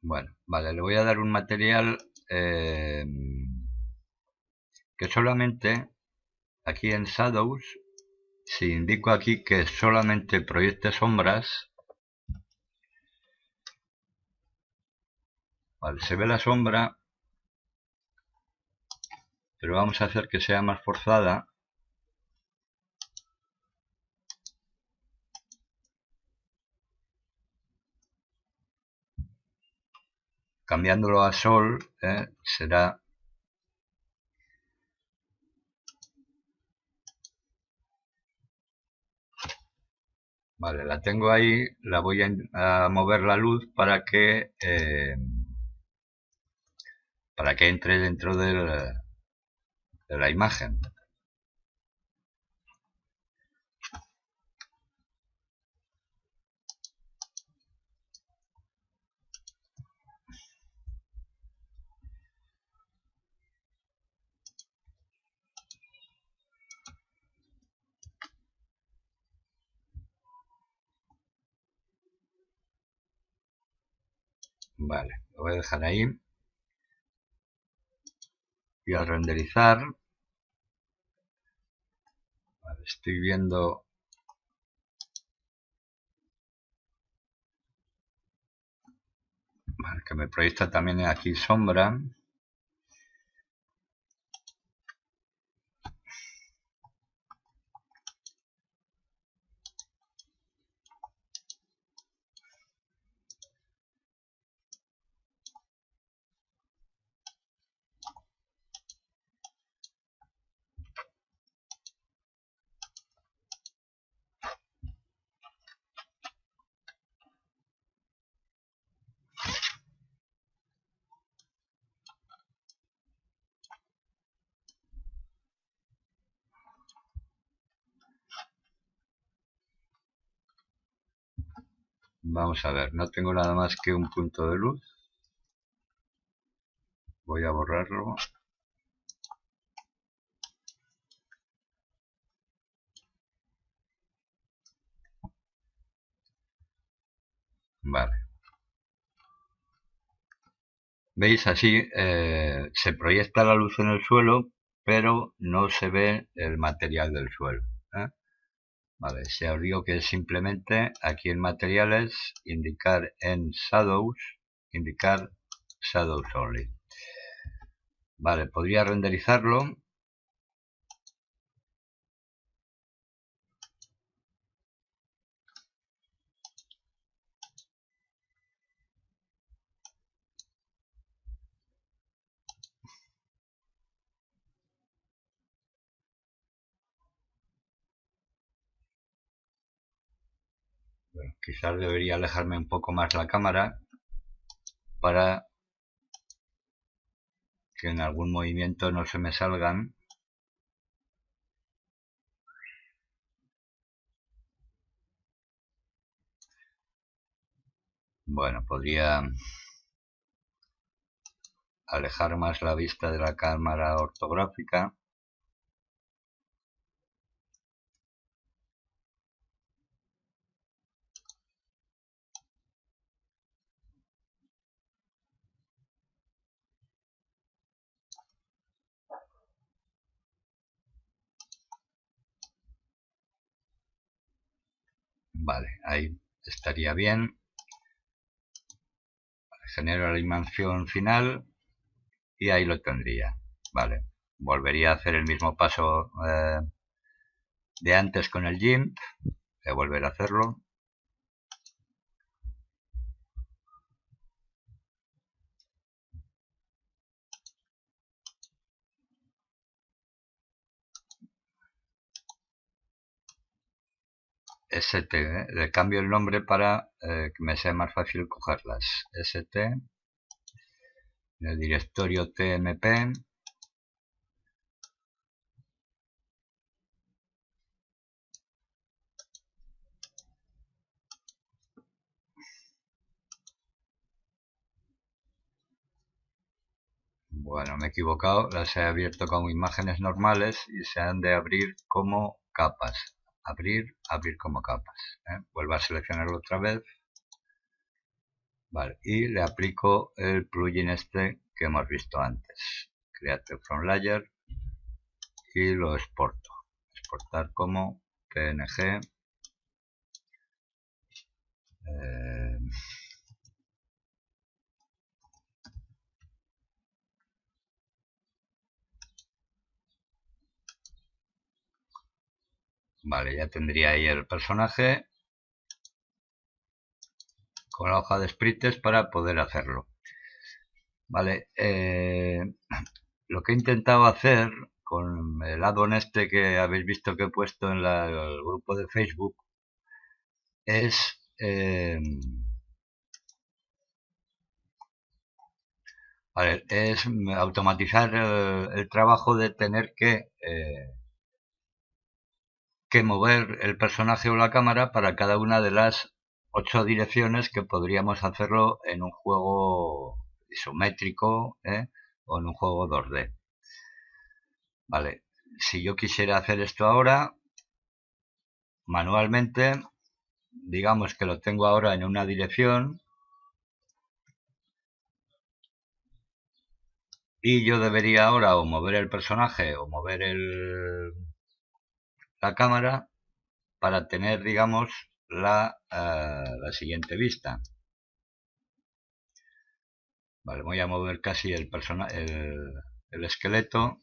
Bueno, vale, le voy a dar un material que solamente aquí en Shadows, si indico aquí que solamente proyecte sombras, vale, se ve la sombra, pero vamos a hacer que sea más forzada. Cambiándolo a sol, será... Vale, la tengo ahí, la voy a mover la luz para que entre dentro de la imagen. Vale, lo voy a dejar ahí. Y al renderizar, vale, estoy viendo... Vale, que me proyecta también aquí sombra. Vamos a ver, no tengo nada más que un punto de luz. Voy a borrarlo. Vale. ¿Veis? Así se proyecta la luz en el suelo, pero no se ve el material del suelo. Vale, si os digo que es simplemente aquí en materiales, indicar en Shadows, indicar Shadows Only. Vale, podría renderizarlo. Bueno, quizás debería alejarme un poco más la cámara para que en algún movimiento no se me salgan. Bueno, podría alejar más la vista de la cámara ortográfica. Vale, ahí estaría bien. Genero la imagen final y ahí lo tendría. Vale, volvería a hacer el mismo paso de antes con el GIMP. Voy a volver a hacerlo. ST, le cambio el nombre para que me sea más fácil cogerlas. ST, en el directorio TMP. Bueno, me he equivocado, las he abierto como imágenes normales y se han de abrir como capas. Abrir, abrir como capas. Vuelvo a seleccionarlo otra vez. Vale, y le aplico el plugin este que hemos visto antes, Create from Layer, y lo exporto. Exportar como PNG. Vale, ya tendría ahí el personaje con la hoja de sprites para poder hacerlo. Vale, lo que he intentado hacer con el add-on este que habéis visto que he puesto en el grupo de Facebook es vale, es automatizar el trabajo de tener que mover el personaje o la cámara para cada una de las 8 direcciones que podríamos hacerlo en un juego isométrico, o en un juego 2D. Vale, si yo quisiera hacer esto ahora, manualmente, digamos que lo tengo ahora en una dirección y yo debería ahora o mover el personaje o mover la cámara para tener, digamos, la siguiente vista. Vale, voy a mover casi el esqueleto.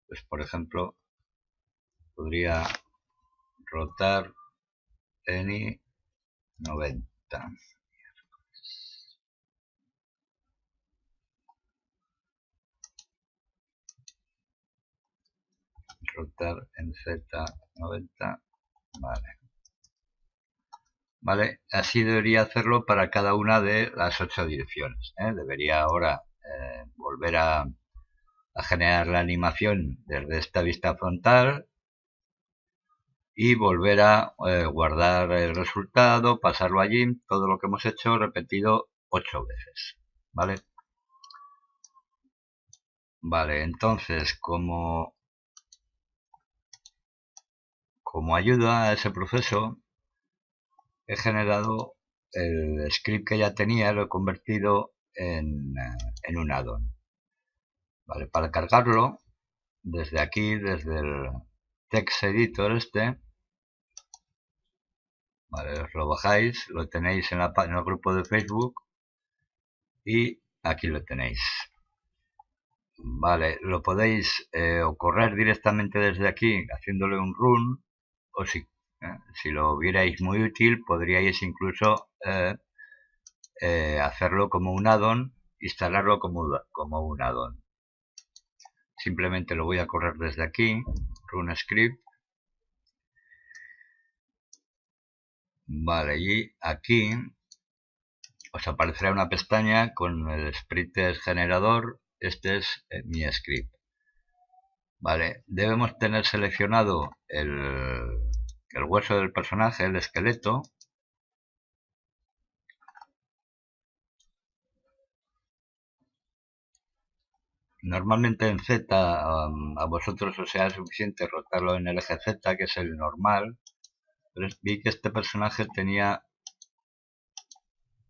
Pues, por ejemplo, podría rotar any 90. Rotar en Z90. Vale. Vale, así debería hacerlo para cada una de las 8 direcciones. Debería ahora volver a generar la animación desde esta vista frontal y volver a guardar el resultado, pasarlo allí, todo lo que hemos hecho repetido 8 veces. ¿Vale? Vale, entonces como ayuda a ese proceso he generado el script que ya tenía, lo he convertido en un add-on. Vale, para cargarlo, desde aquí, desde el text editor vale, os lo bajáis, lo tenéis en el grupo de Facebook y aquí lo tenéis. Vale, lo podéis o correr directamente desde aquí haciéndole un run, o si lo vierais muy útil podríais incluso hacerlo como un add-on, instalarlo como un add-on. Simplemente lo voy a correr desde aquí, run script. Vale, y aquí os aparecerá una pestaña con el sprites generador. Este es mi script. Vale, debemos tener seleccionado el hueso del personaje, el esqueleto. Normalmente en Z a vosotros os sea suficiente rotarlo en el eje Z, que es el normal. Pero vi que este personaje tenía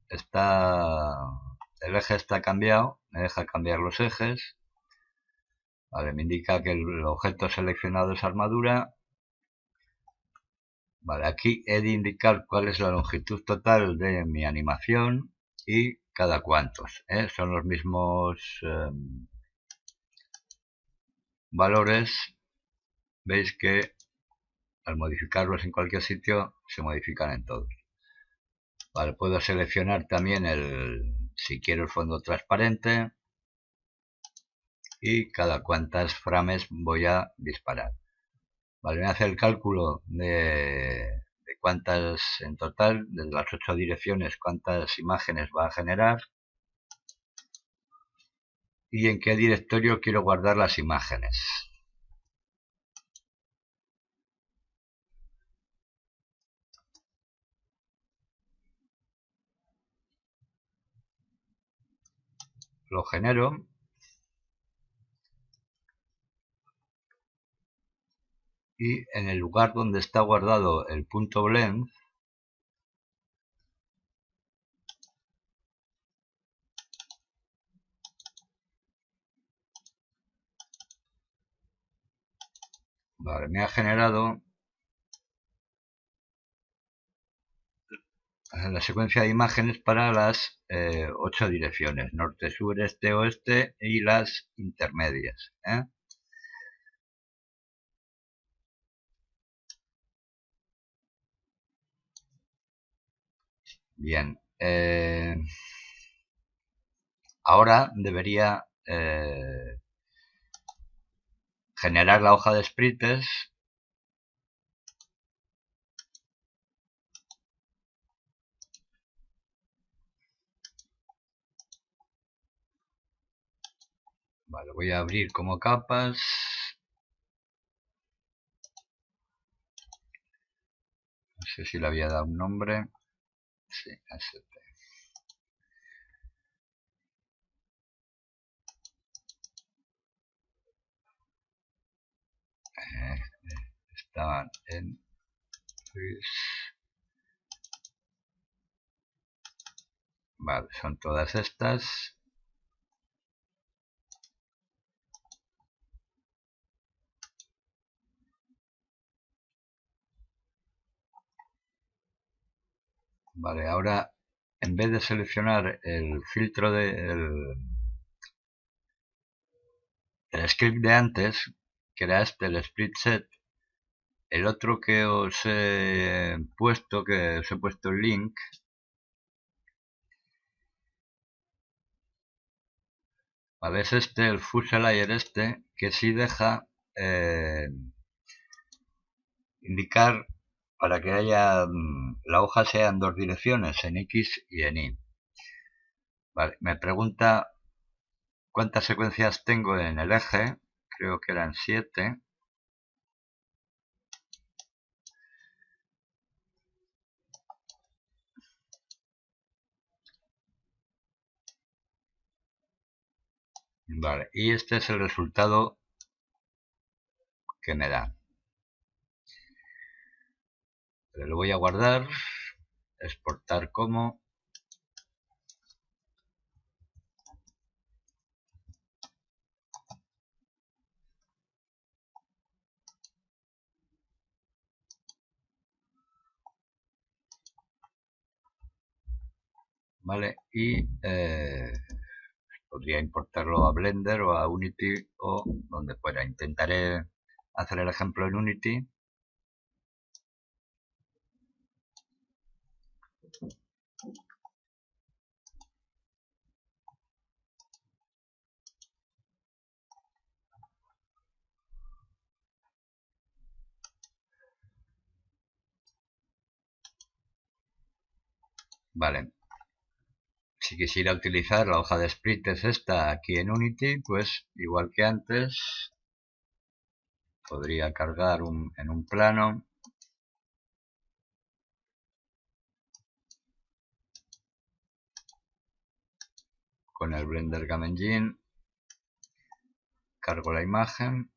el eje está cambiado, me deja cambiar los ejes. Vale, me indica que el objeto seleccionado es armadura. Vale, aquí he de indicar cuál es la longitud total de mi animación y cada cuántos. Son los mismos valores. Veis que al modificarlos en cualquier sitio se modifican en todos. Vale, puedo seleccionar también si quiero el fondo transparente y cada cuántas frames voy a disparar. Vale, me hace el cálculo de cuántas en total, de las 8 direcciones, cuántas imágenes va a generar y en qué directorio quiero guardar las imágenes. Lo genero y en el lugar donde está guardado el punto blend Vale, me ha generado la secuencia de imágenes para las 8 direcciones, norte, sur, este, oeste y las intermedias. Bien, ahora debería generar la hoja de sprites. Vale, voy a abrir como capas. No sé si le había dado un nombre. Sí, ST. Estaban en vale, son todas estas. Vale, ahora en vez de seleccionar el filtro el script de antes, que era este, el split set, el otro que os he puesto, el link, vale, es este, el fuse layer este, que sí deja indicar para que haya la hoja sea en dos direcciones, en X y en Y. Vale, me pregunta cuántas secuencias tengo en el eje, creo que eran 7. Vale, y este es el resultado que me da. Pero lo voy a guardar, exportar como. Vale, y podría importarlo a Blender o a Unity o donde fuera. Intentaré hacer el ejemplo en Unity. Vale, si quisiera utilizar la hoja de sprites esta aquí en Unity, pues igual que antes, podría cargar en un plano. Con el Blender Game Engine cargo la imagen.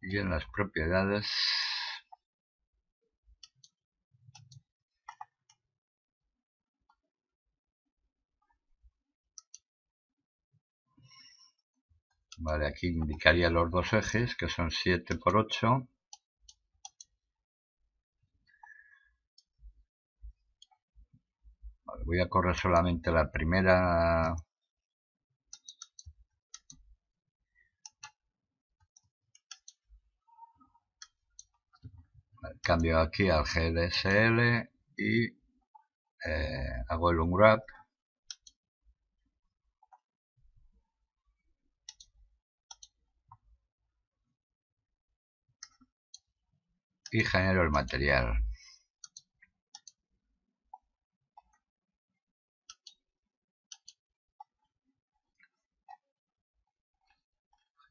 Y en las propiedades vale, aquí indicaría los dos ejes que son 7 por 8. Vale, voy a correr solamente la primera. Vale, cambio aquí al GLSL y hago el unwrap. Y genero el material.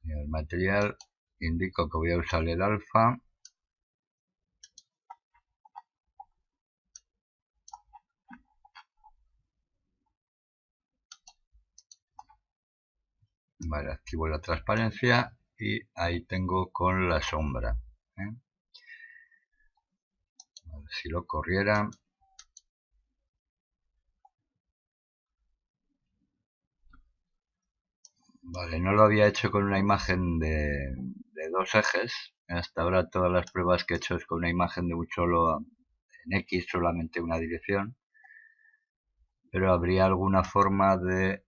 El material, indico que voy a usar el alfa. Vale, activo la transparencia y ahí tengo con la sombra. Vale, si lo corriera, Vale, no lo había hecho con una imagen de dos ejes. Hasta ahora todas las pruebas que he hecho es con una imagen de un solo, en X solamente una dirección. Pero habría alguna forma de...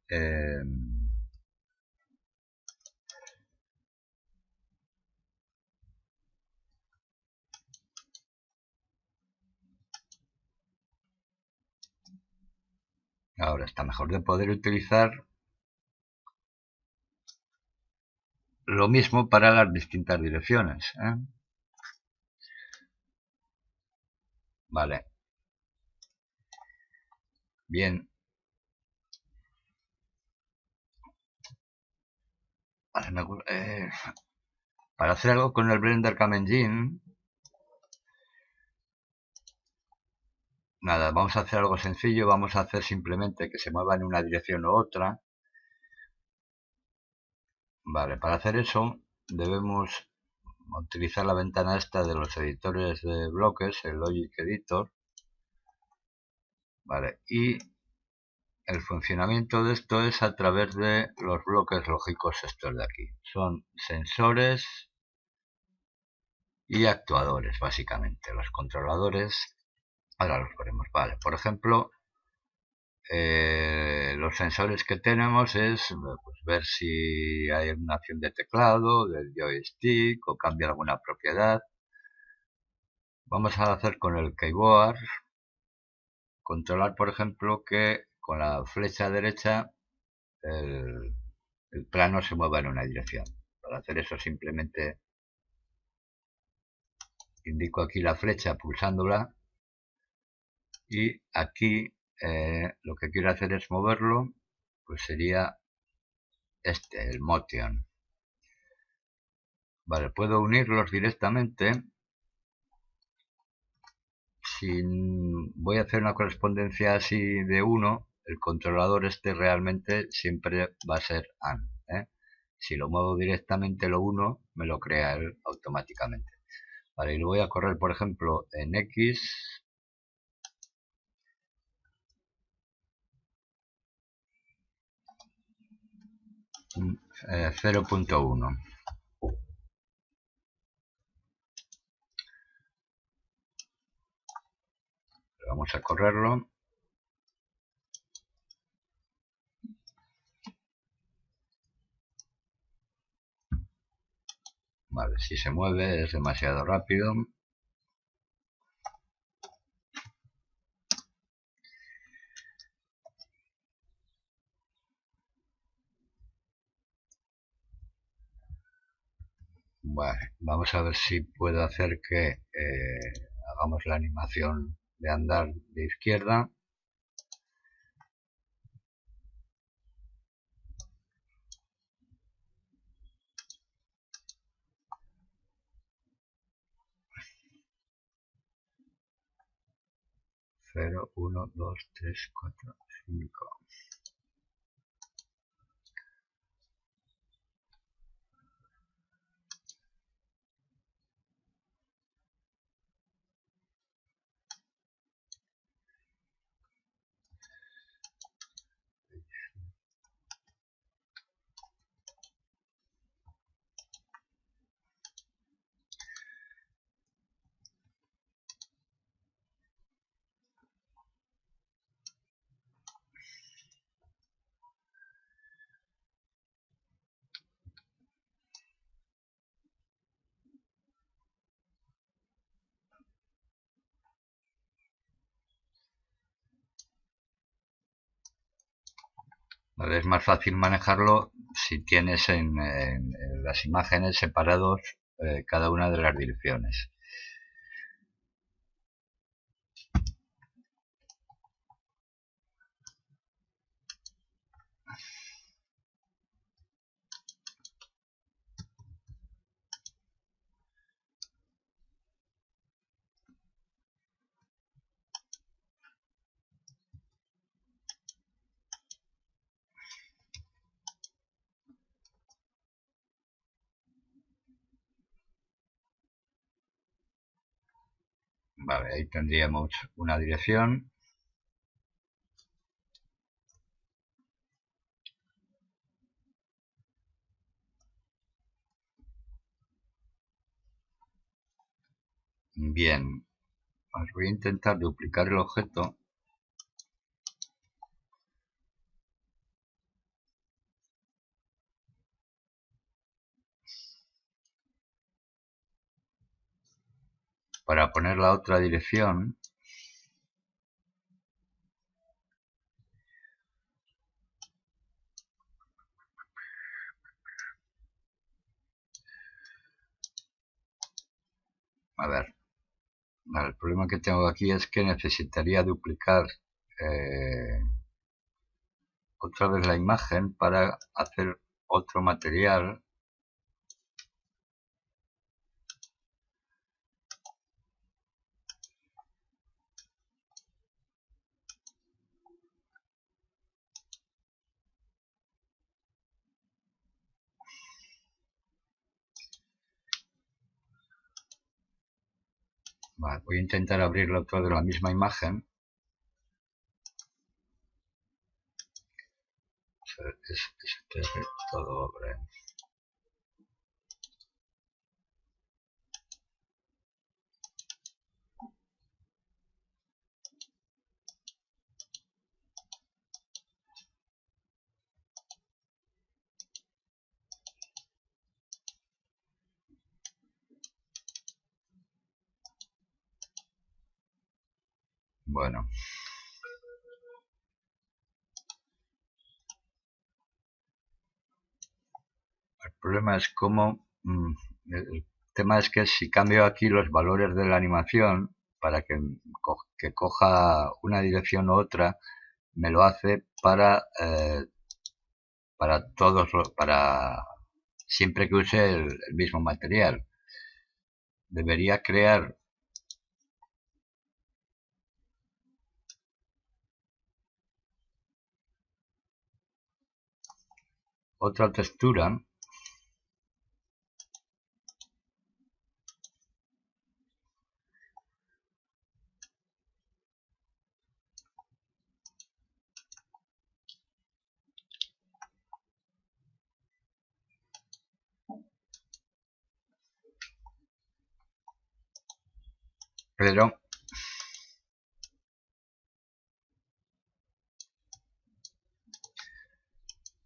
ahora está mejor, de poder utilizar lo mismo para las distintas direcciones, ¿eh? Vale. Bien. Para hacer algo con el Blender Cam Engine, nada, vamos a hacer algo sencillo. Vamos a hacer simplemente que se mueva en una dirección u otra. Vale, para hacer eso debemos utilizar la ventana esta de los editores de bloques, el Logic Editor. Vale, y el funcionamiento de esto es a través de los bloques lógicos estos de aquí. Son sensores y actuadores, básicamente. Los controladores, ahora los ponemos. Vale, por ejemplo, los sensores que tenemos es pues, ver si hay una acción de teclado, del joystick o cambia alguna propiedad. Vamos a hacer con el keyboard, controlar por ejemplo que con la flecha derecha el plano se mueva en una dirección. Para hacer eso simplemente indico aquí la flecha pulsándola y aquí lo que quiero hacer es moverlo, pues sería este, el motion. Vale, puedo unirlos directamente. Voy a hacer una correspondencia así de 1, el controlador este realmente siempre va a ser AND, ¿eh? Si lo muevo directamente lo 1, me lo crea él automáticamente. Vale, y lo voy a correr por ejemplo en X. 0.1. Vamos a correrlo. Vale, si se mueve es demasiado rápido. Vale, vamos a ver si puedo hacer que hagamos la animación de andar de izquierda. Cero, 1, 2, 3, 4, 5. Vale, es más fácil manejarlo si tienes en las imágenes separados cada una de las direcciones. Vale, ahí tendríamos una dirección. Bien, os voy a intentar duplicar el objeto. Para poner la otra dirección. A ver, el problema que tengo aquí es que necesitaría duplicar otra vez la imagen para hacer otro material. Vale, voy a intentar abrirlo otra vez la misma imagen. Es todo obra. Bueno, el problema es cómo... el tema es que si cambio aquí los valores de la animación para que coja una dirección u otra, me lo hace para para siempre que use el mismo material. Debería crear otra textura. Pero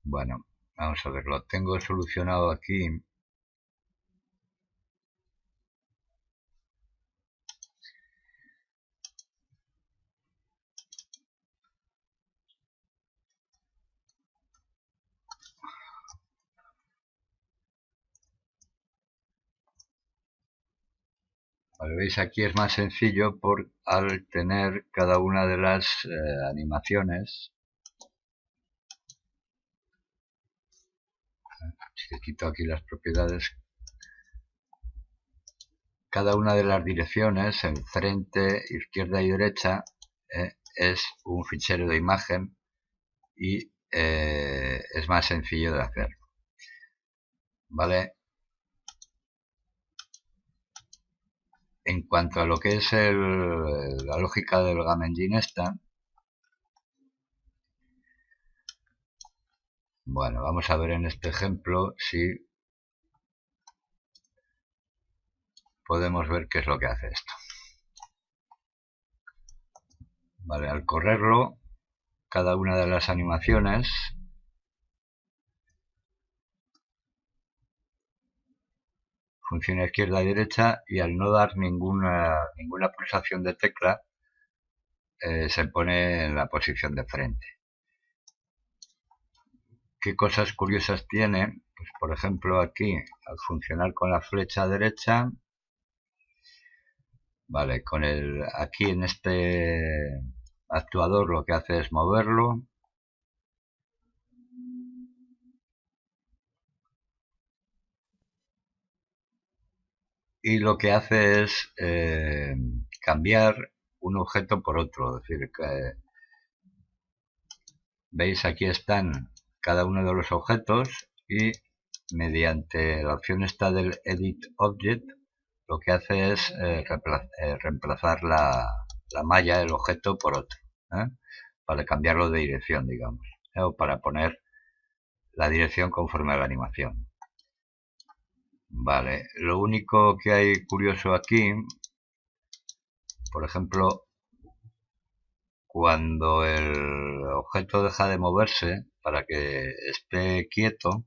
bueno, vamos a ver, lo tengo solucionado aquí. Vale, veis, aquí es más sencillo al tener cada una de las animaciones. Si quito aquí las propiedades, cada una de las direcciones, enfrente, izquierda y derecha, es un fichero de imagen y es más sencillo de hacer. ¿Vale? En cuanto a lo que es la lógica del Game Engine esta, bueno, vamos a ver en este ejemplo si podemos ver qué es lo que hace esto. Vale, al correrlo, cada una de las animaciones funciona izquierda y derecha, y al no dar ninguna pulsación de tecla se pone en la posición de frente. ¿Qué cosas curiosas tiene? Pues por ejemplo aquí, al funcionar con la flecha derecha, vale, aquí en este actuador lo que hace es moverlo. Y lo que hace es cambiar un objeto por otro. Es decir, que, veis, aquí están cada uno de los objetos y mediante la opción esta del Edit Object, lo que hace es reemplazar la malla del objeto por otro, para cambiarlo de dirección, digamos, o para poner la dirección conforme a la animación. Vale, lo único que hay curioso aquí por ejemplo, cuando el objeto deja de moverse, para que esté quieto,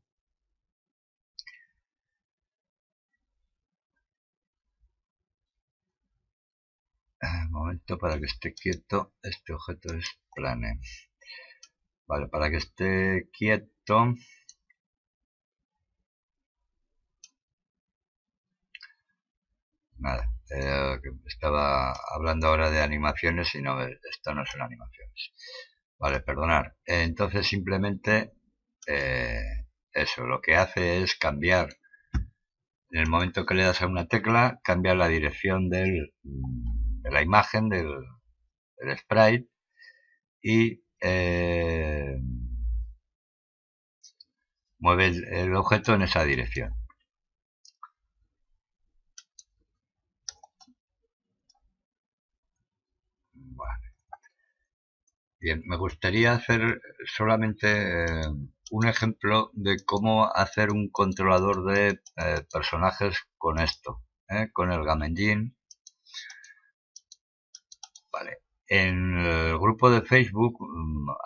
un momento, para que esté quieto, este objeto es plane. Vale, para que esté quieto, nada, estaba hablando ahora de animaciones y no, esto no son animaciones. Vale, perdonar. Entonces simplemente eso, lo que hace es cambiar, en el momento que le das a una tecla, cambia la dirección de la imagen, del sprite, y mueve el objeto en esa dirección. Vale. Bien, me gustaría hacer solamente un ejemplo de cómo hacer un controlador de personajes con esto, con el Game Engine. Vale. En el grupo de Facebook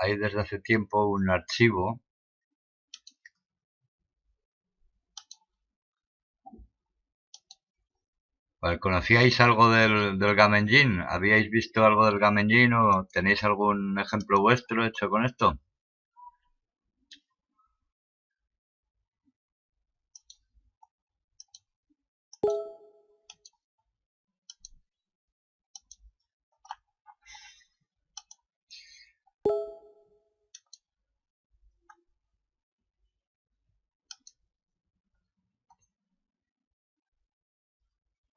hay desde hace tiempo un archivo. Vale, ¿conocíais algo del Game Engine? ¿Habíais visto algo del Game Engine o tenéis algún ejemplo vuestro hecho con esto?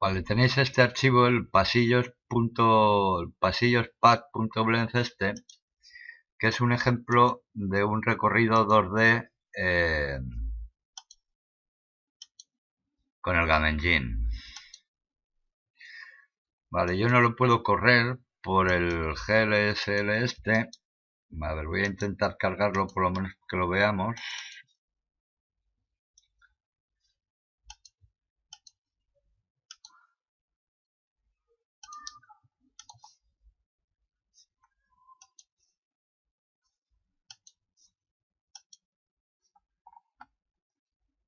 Vale, tenéis este archivo, el pasillospack.blend este, que es un ejemplo de un recorrido 2D con el Game Engine. Vale, yo no lo puedo correr por el GLSL este. A ver, voy a intentar cargarlo por lo menos que lo veamos.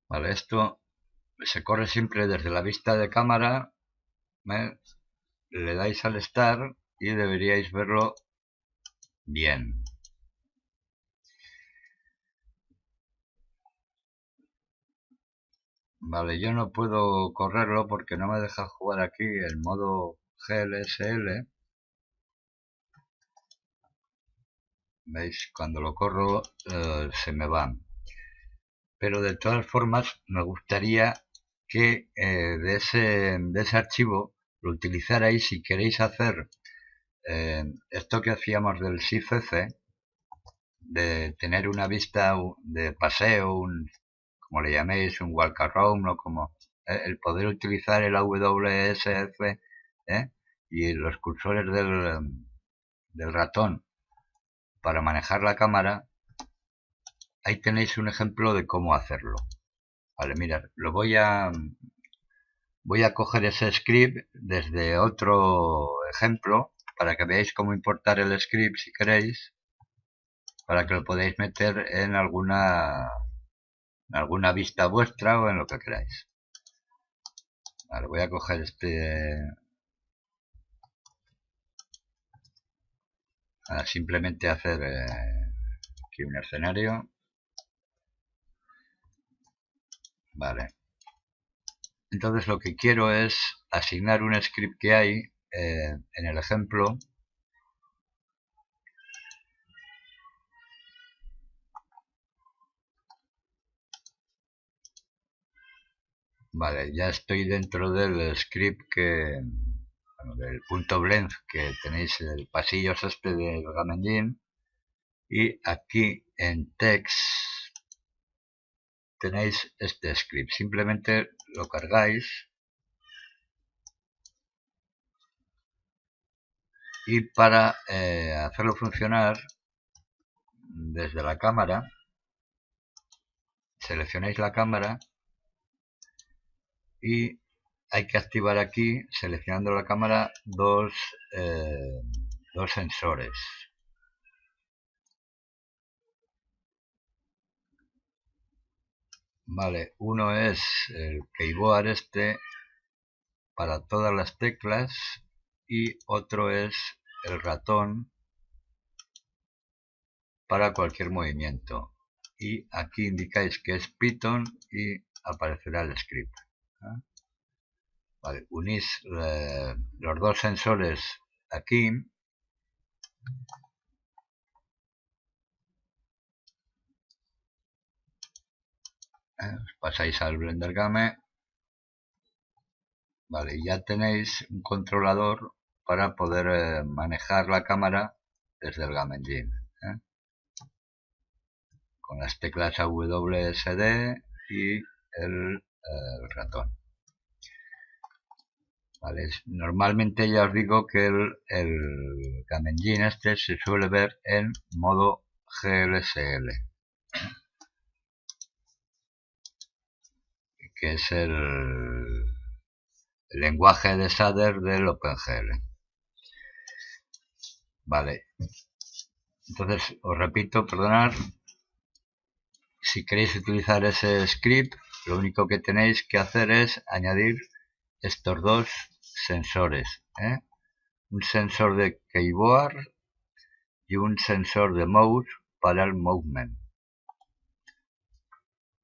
Vale, esto se corre siempre desde la vista de cámara. Le dais al start y deberíais verlo bien. Vale, yo no puedo correrlo porque no me deja jugar aquí el modo GLSL. ¿Veis? Cuando lo corro se me va. Pero de todas formas me gustaría que de ese archivo lo utilizarais si queréis hacer esto que hacíamos del SIFC, de tener una vista de paseo, como le llaméis, un walk around, o como el poder utilizar el WSF y los cursores del ratón para manejar la cámara. Ahí tenéis un ejemplo de cómo hacerlo. Vale, mirad, voy a coger ese script desde otro ejemplo para que veáis cómo importar el script si queréis, para que lo podáis meter en alguna vista vuestra o en lo que queráis. Vale, voy a coger simplemente hacer aquí un escenario. Vale. Entonces lo que quiero es asignar un script que hay en el ejemplo. Vale, ya estoy dentro del script del punto blend que tenéis el pasillos este del Game Engine, y aquí en text tenéis este script. Simplemente lo cargáis y para hacerlo funcionar desde la cámara seleccionáis la cámara y hay que activar aquí, seleccionando la cámara, dos sensores. Vale, uno es el keyboard para todas las teclas y otro es el ratón para cualquier movimiento. Y aquí indicáis que es Python y aparecerá el script. Vale, unís los dos sensores aquí. Pasáis al Blender Game. Vale, y ya tenéis un controlador para poder manejar la cámara desde el Game Engine. Con las teclas WSD y el ratón. Vale, normalmente ya os digo que el Game Engine se suele ver en modo GLSL, que es el lenguaje de shader del OpenGL. Vale, entonces os repito, perdonad, si queréis utilizar ese script, lo único que tenéis que hacer es añadir estos dos sensores, un sensor de keyboard y un sensor de mouse para el movement.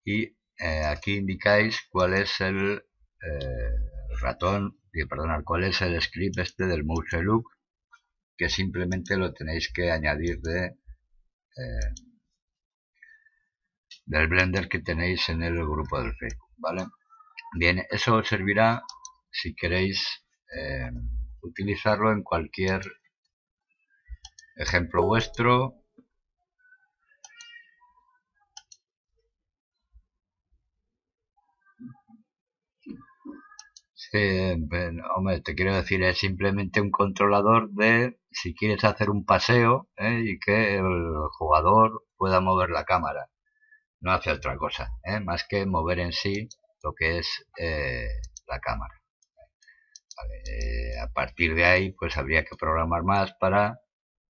Y aquí indicáis cuál es el ratón, perdonad, cuál es el script del mouse look, que simplemente lo tenéis que añadir del Blender que tenéis en el grupo del Facebook, ¿vale? Bien, eso os servirá si queréis utilizarlo en cualquier ejemplo vuestro. Sí, hombre, te quiero decir, es simplemente un controlador de si quieres hacer un paseo y que el jugador pueda mover la cámara. No hace otra cosa, más que mover en sí lo que es la cámara. Vale, a partir de ahí, pues habría que programar más para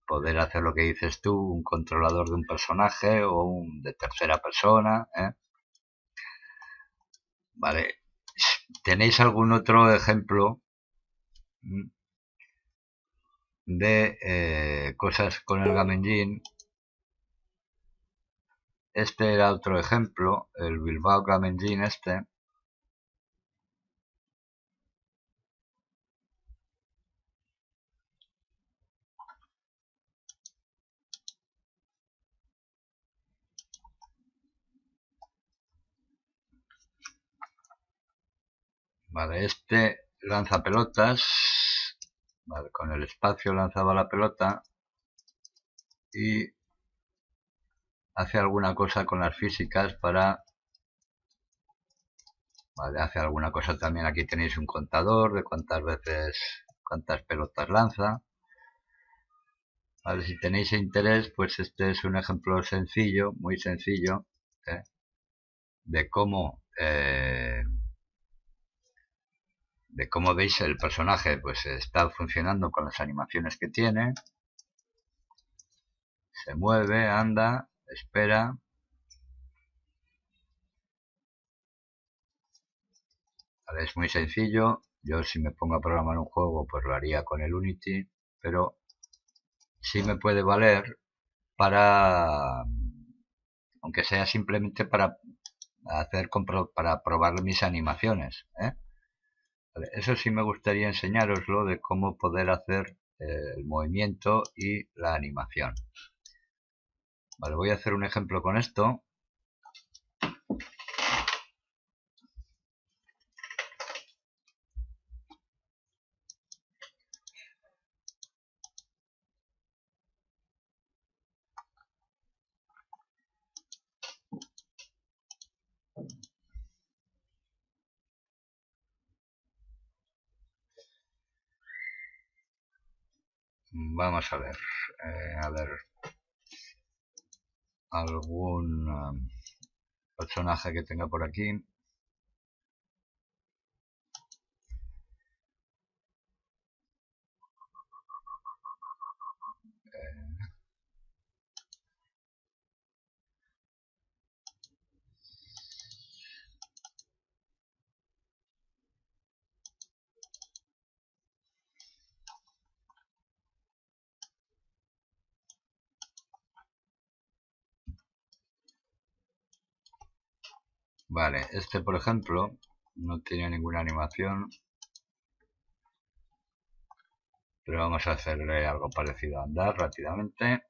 poder hacer lo que dices tú, un controlador de un personaje o un de tercera persona. Vale, ¿tenéis algún otro ejemplo de cosas con el Game Engine? Este era otro ejemplo, el Bilbao Game Engine Vale, lanza pelotas. Vale, con el espacio lanzaba la pelota y hace alguna cosa con las físicas para... Vale, hace alguna cosa también. Aquí tenéis un contador de cuántas pelotas lanza. Vale, si tenéis interés, pues este es un ejemplo sencillo, muy sencillo, de cómo veis el personaje pues está funcionando con las animaciones que tiene. Se mueve, anda, espera. Vale, es muy sencillo. Yo si me pongo a programar un juego pues lo haría con el Unity, pero sí me puede valer para, aunque sea simplemente para para probar mis animaciones. Vale, eso sí me gustaría enseñároslo de cómo poder hacer el movimiento y la animación. Vale, voy a hacer un ejemplo con esto. Vamos a ver. Algún personaje que tenga por aquí. Vale, este por ejemplo no tiene ninguna animación, pero vamos a hacerle algo parecido a andar rápidamente.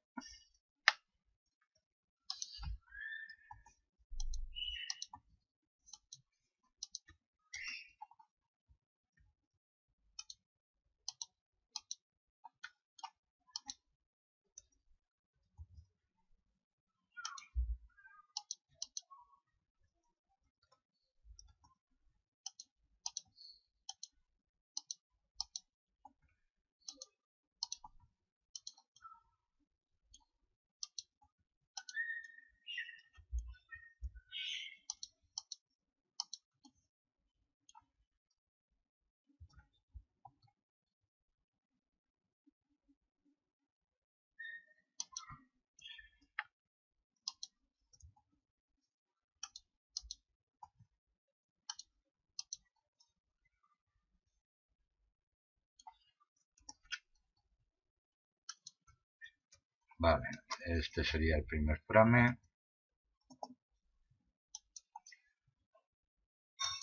Vale, este sería el primer frame.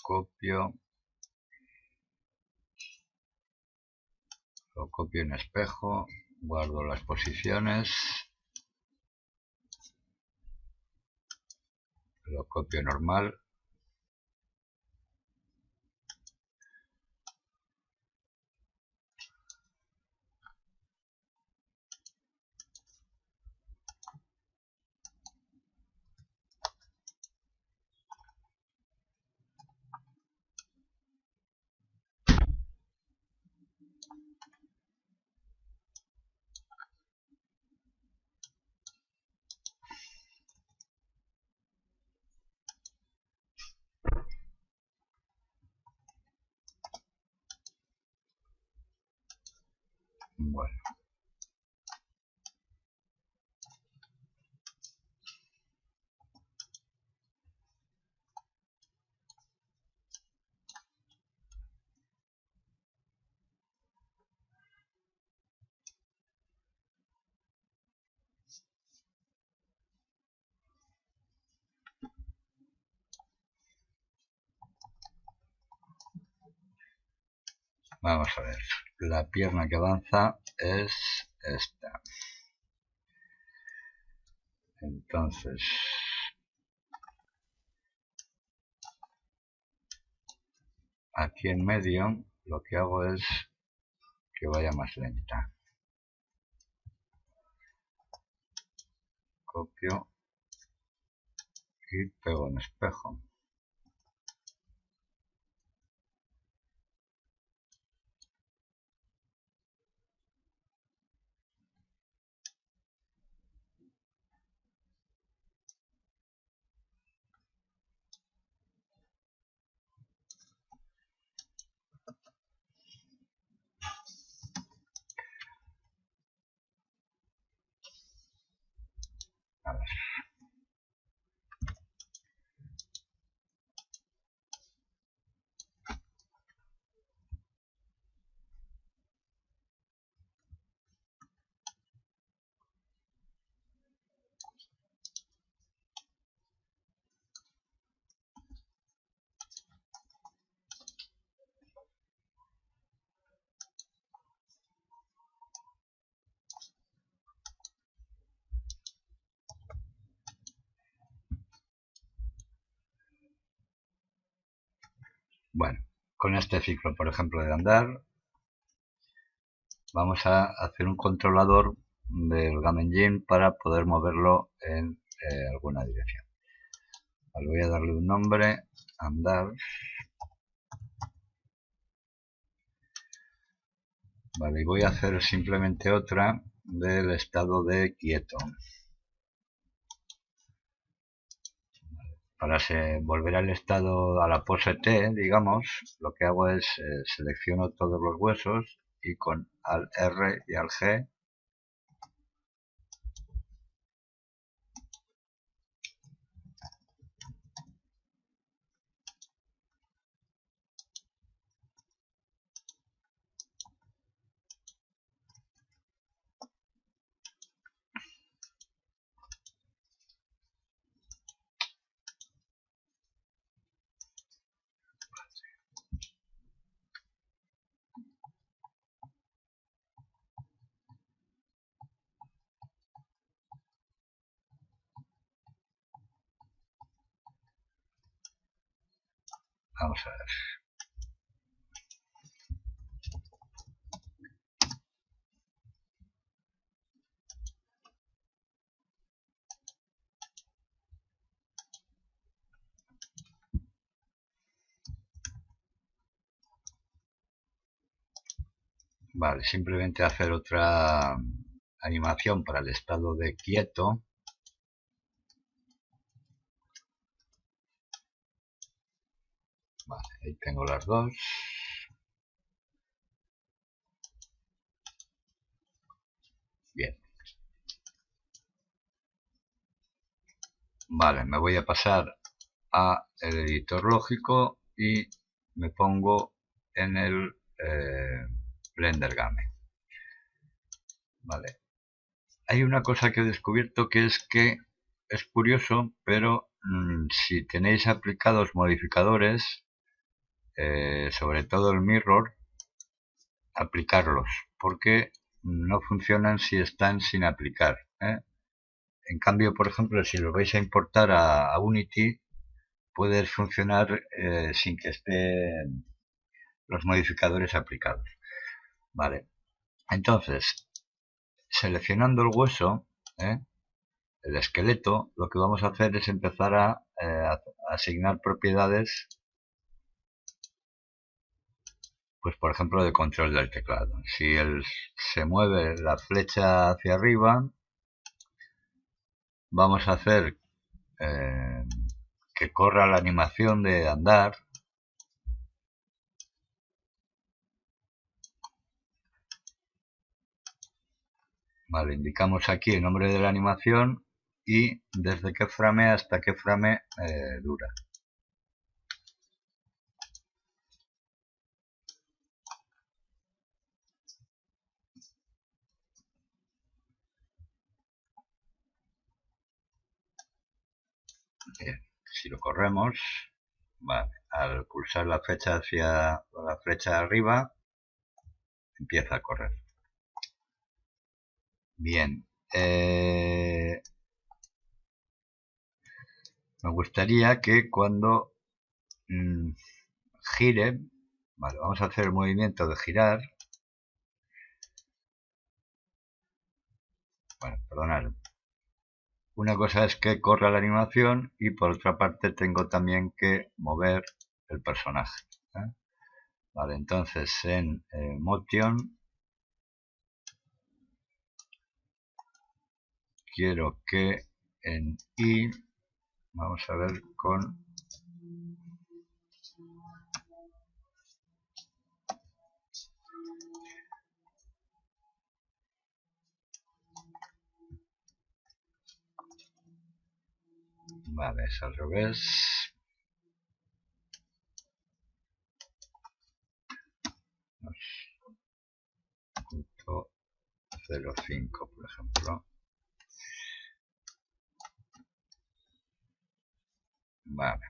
Copio. Lo copio en espejo. Guardo las posiciones. Lo copio normal. Bueno, vamos a ver. La pierna que avanza es esta. Entonces, aquí en medio lo que hago es que vaya más lenta. Copio y pego en espejo. A ver. Bueno, con este ciclo, por ejemplo, de andar, vamos a hacer un controlador del GameEngine para poder moverlo en alguna dirección. Vale, voy a darle un nombre, andar. Vale, y voy a hacer simplemente otra del estado de quieto. Para volver al estado, a la pose T, digamos, lo que hago es selecciono todos los huesos y con al R y al G Vamos a ver. Vale, simplemente hacer otra animación para el estado de quieto. Vale, ahí tengo las dos. Bien. Vale, me voy a pasar a el editor lógico y me pongo en el Blender Game. Vale. Hay una cosa que he descubierto que es curioso, pero si tenéis aplicados modificadores, sobre todo el mirror, aplicarlos, porque no funcionan si están sin aplicar, ¿eh? En cambio, por ejemplo, si lo vais a importar a Unity, puede funcionar sin que estén los modificadores aplicados. Vale. Entonces, seleccionando el hueso, el esqueleto, lo que vamos a hacer es empezar a asignar propiedades, pues por ejemplo de control del teclado. Si se mueve la flecha hacia arriba, vamos a hacer que corra la animación de andar. Vale, indicamos aquí el nombre de la animación y desde qué frame hasta qué frame dura. Bien, si lo corremos, vale, al pulsar la flecha hacia la flecha arriba, empieza a correr. Bien, me gustaría que cuando gire, vale, vamos a hacer el movimiento de girar. Bueno, perdonad. Una cosa es que corra la animación y por otra parte tengo también que mover el personaje, ¿eh? Vale, entonces en Motion quiero que en I, vamos a ver con vale, es al revés. Punto 0,5 por ejemplo. Vale.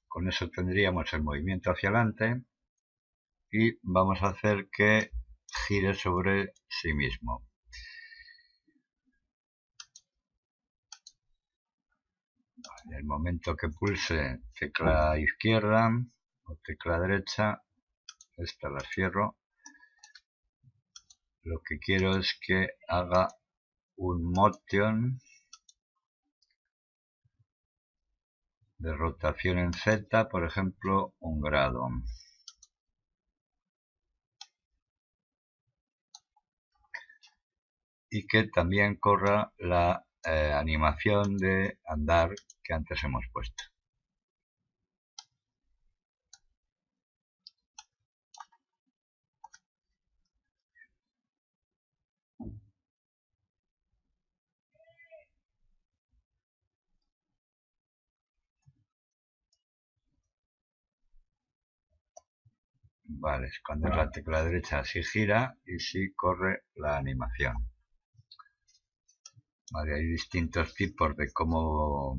Con eso tendríamos el movimiento hacia adelante y vamos a hacer que gire sobre sí mismo. En el momento que pulse tecla izquierda o tecla derecha, esta la cierro, lo que quiero es que haga un motion de rotación en Z, por ejemplo, 1 grado. Y que también corra la animación de andar que antes hemos puesto. Vale, cuando es la tecla derecha sí gira y sí corre la animación. Vale, hay distintos tipos de cómo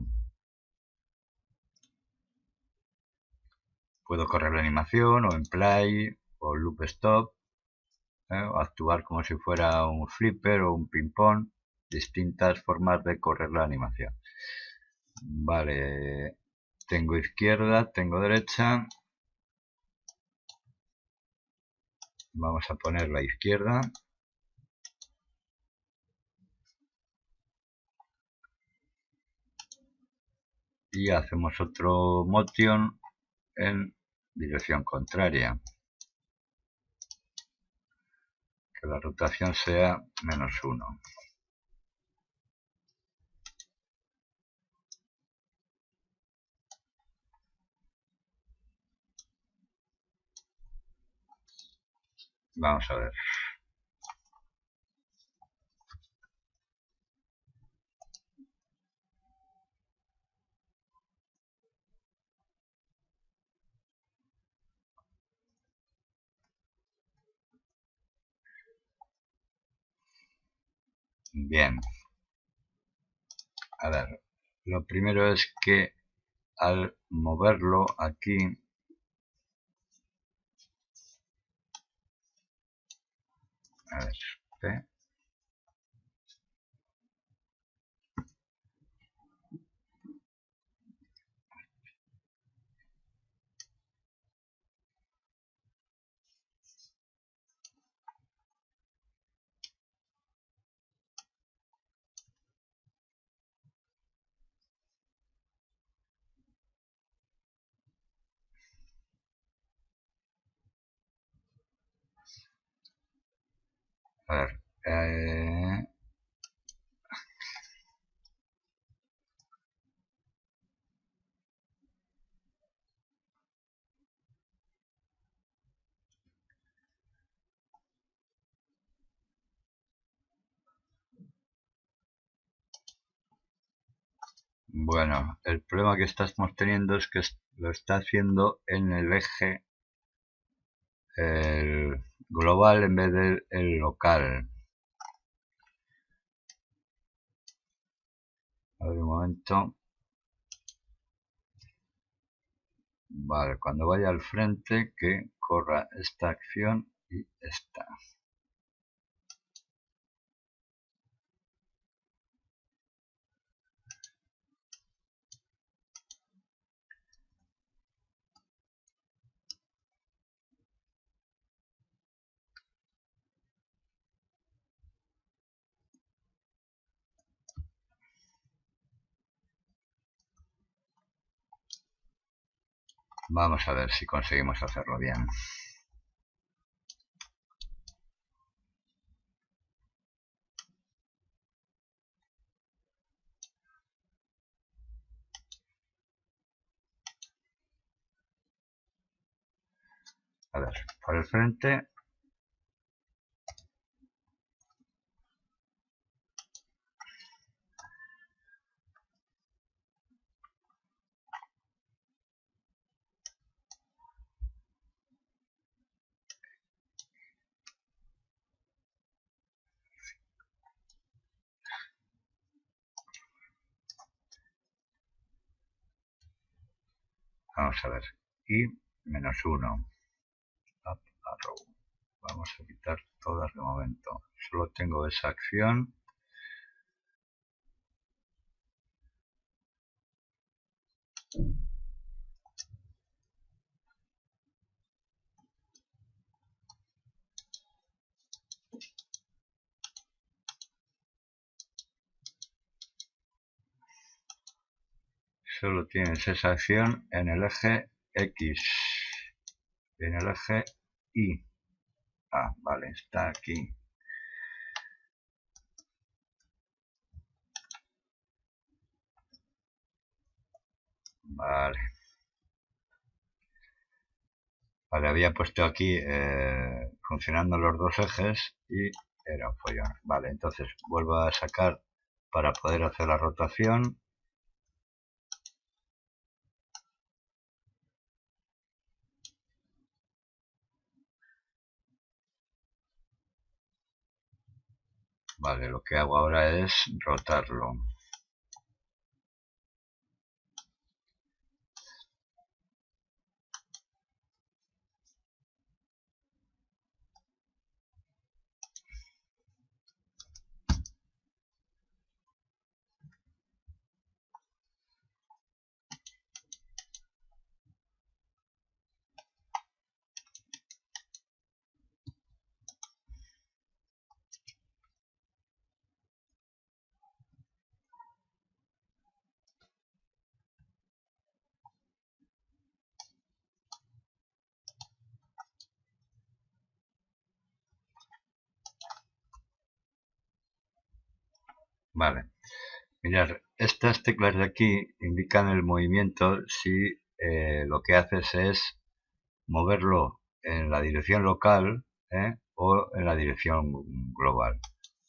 puedo correr la animación, o en play, o loop stop, o actuar como si fuera un flipper o un ping-pong, distintas formas de correr la animación. Vale, Tengo izquierda, tengo derecha. Vamos a poner la izquierda. Y hacemos otro motion en dirección contraria. Que la rotación sea -1. Vamos a ver. Bien. A ver, lo primero es que al moverlo aquí, a ver, P, a ver, bueno, el problema que estamos teniendo es que lo está haciendo en el eje el global en vez del local. A ver un momento. Vale, cuando vaya al frente que corra esta acción y esta. Vamos a ver si conseguimos hacerlo bien. A ver, por el frente. Vamos a ver. Y -1. Up arrow. Vamos a quitar todas de momento. Solo tengo esa acción. Solo tienes esa acción en el eje X. Y en el eje Y. Ah, vale, está aquí. Vale. Vale, había puesto aquí funcionando los dos ejes y era un follón. Vale, entonces vuelvo a sacar para poder hacer la rotación. Vale, lo que hago ahora es rotarlo. Vale. Mirad, estas teclas de aquí indican el movimiento si lo que haces es moverlo en la dirección local, o en la dirección global.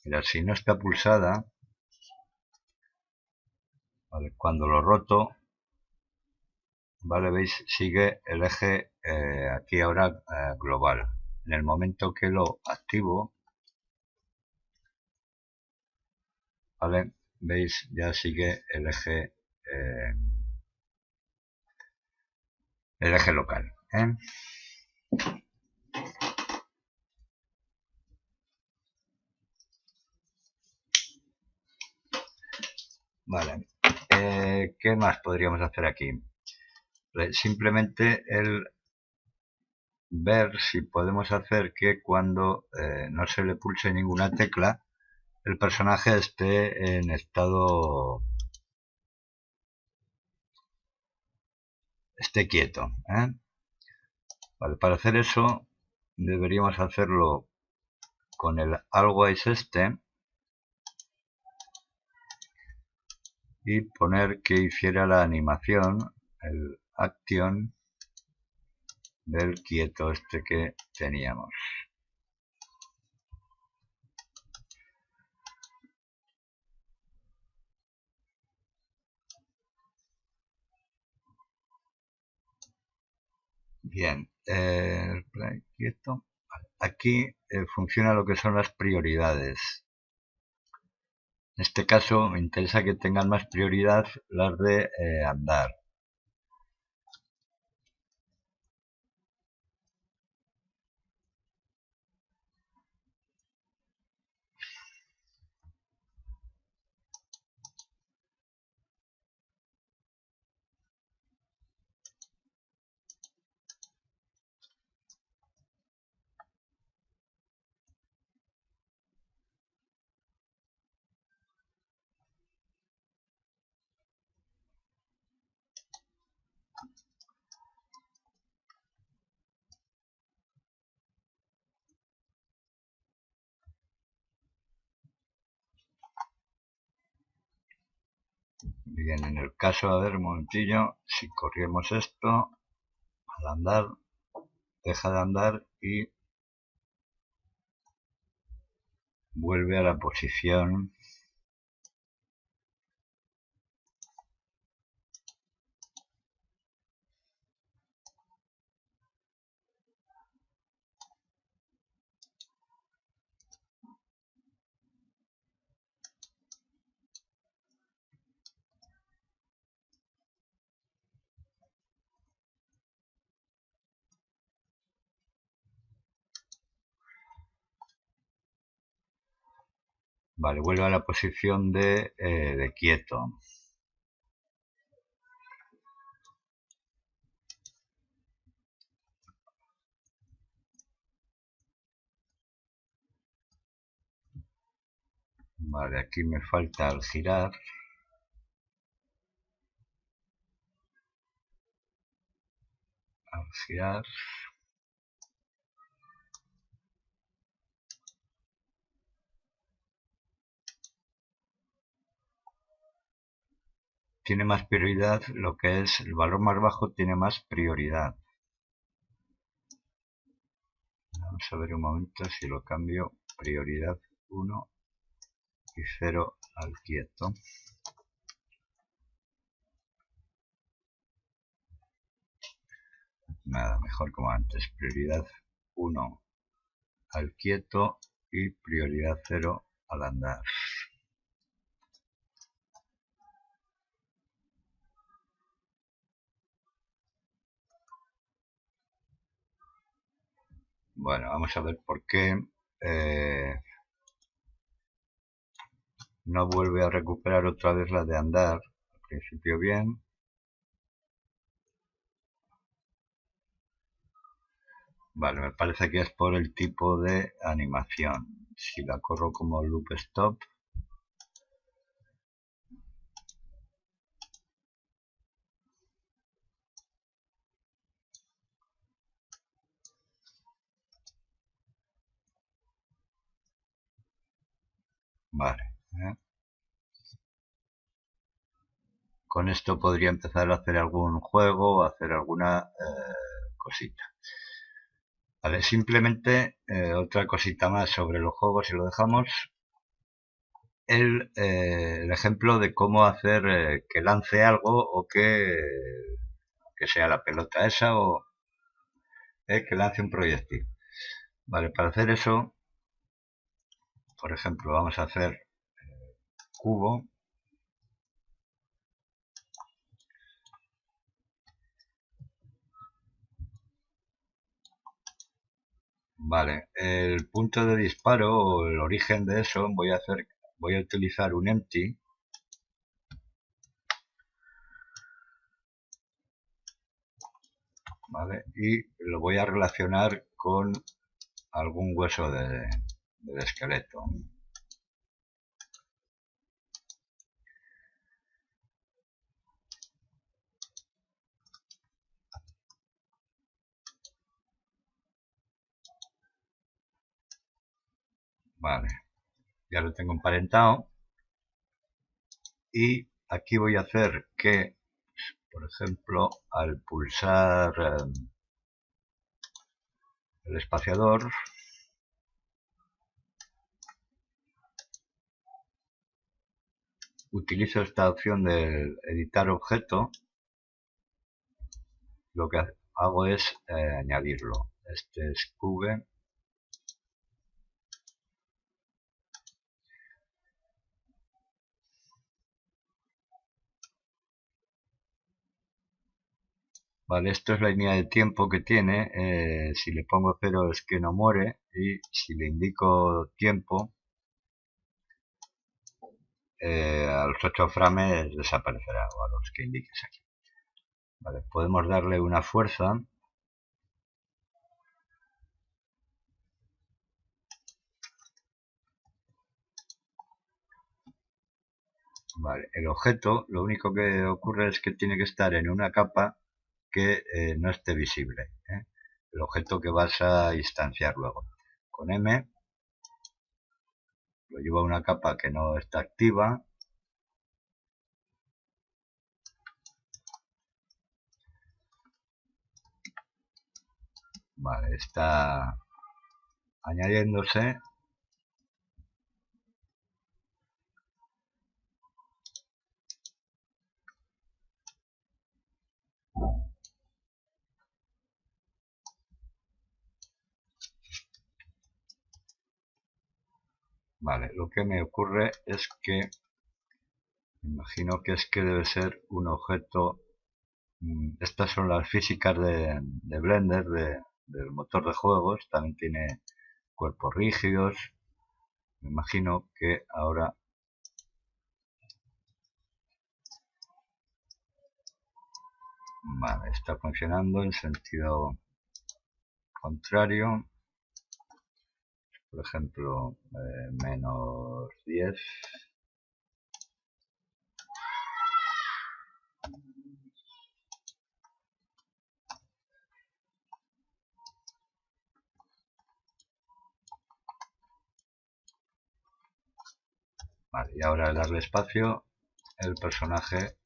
Mirad, si no está pulsada, ¿vale? Cuando lo roto, ¿vale? ¿Veis? Sigue el eje aquí ahora global. En el momento que lo activo, ¿vale? ¿Veis? Ya sigue el eje local, ¿eh? Vale. ¿Qué más podríamos hacer aquí? Simplemente el ver si podemos hacer que cuando no se le pulse ninguna tecla, el personaje esté en estado, esté quieto, ¿eh? Vale, para hacer eso deberíamos hacerlo con el Always este y poner que hiciera la animación, el Action del quieto este que teníamos. Bien, play quieto. Aquí funciona lo que son las prioridades. En este caso me interesa que tengan más prioridad las de andar. Bien, en el caso, a ver, un momentillo, si corriemos esto, al andar, deja de andar y vuelve a la posición. Vale, vuelve a la posición de quieto. Vale, aquí me falta al girar. Al girar. Tiene más prioridad lo que es el valor más bajo, tiene más prioridad. Vamos a ver un momento si lo cambio. Prioridad 1 y 0 al quieto. Nada, mejor como antes. Prioridad 1 al quieto y prioridad 0 al andar. Bueno, vamos a ver por qué no vuelve a recuperar otra vez la de andar. Al principio bien. Vale, me parece que es por el tipo de animación. Si la corro como loop stop. Vale. con esto podría empezar a hacer algún juego o hacer alguna cosita. Vale, simplemente otra cosita más sobre los juegos, si lo dejamos, el ejemplo de cómo hacer que lance algo o que sea la pelota esa o que lance un proyectil. Vale, para hacer eso, por ejemplo, vamos a hacer cubo. Vale, el punto de disparo o el origen de eso voy a utilizar un empty. Vale, y lo voy a relacionar con algún hueso del esqueleto. Vale, ya lo tengo emparentado. Y aquí voy a hacer que, por ejemplo, al pulsar el espaciador, utilizo esta opción de editar objeto. Lo que hago es añadirlo. Este es cube. Vale, esto es la línea de tiempo que tiene. Si le pongo 0 es que no muere, y si le indico tiempo, a los 8 frames desaparecerá, o a los que indiques aquí. Vale, podemos darle una fuerza. Vale, el objeto, lo único que ocurre es que tiene que estar en una capa que no esté visible, ¿eh? El objeto que vas a instanciar luego. Con M lo llevo a una capa que no está activa. Vale, está añadiéndose. Vale, lo que me ocurre es que me imagino que es que debe ser un objeto. Estas son las físicas de Blender, del motor de juegos. También tiene cuerpos rígidos. Me imagino que ahora vale, está funcionando en sentido contrario. Por ejemplo, menos 10. Vale, y ahora al darle espacio, el personaje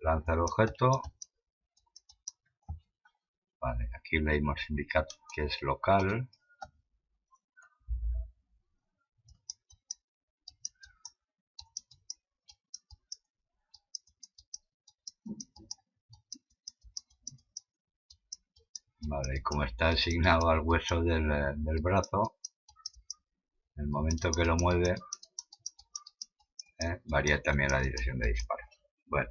lanza el objeto. Vale, aquí le hemos indicado que es local. Vale, y como está asignado al hueso del brazo, en el momento que lo mueve, varía también la dirección de disparo. Bueno,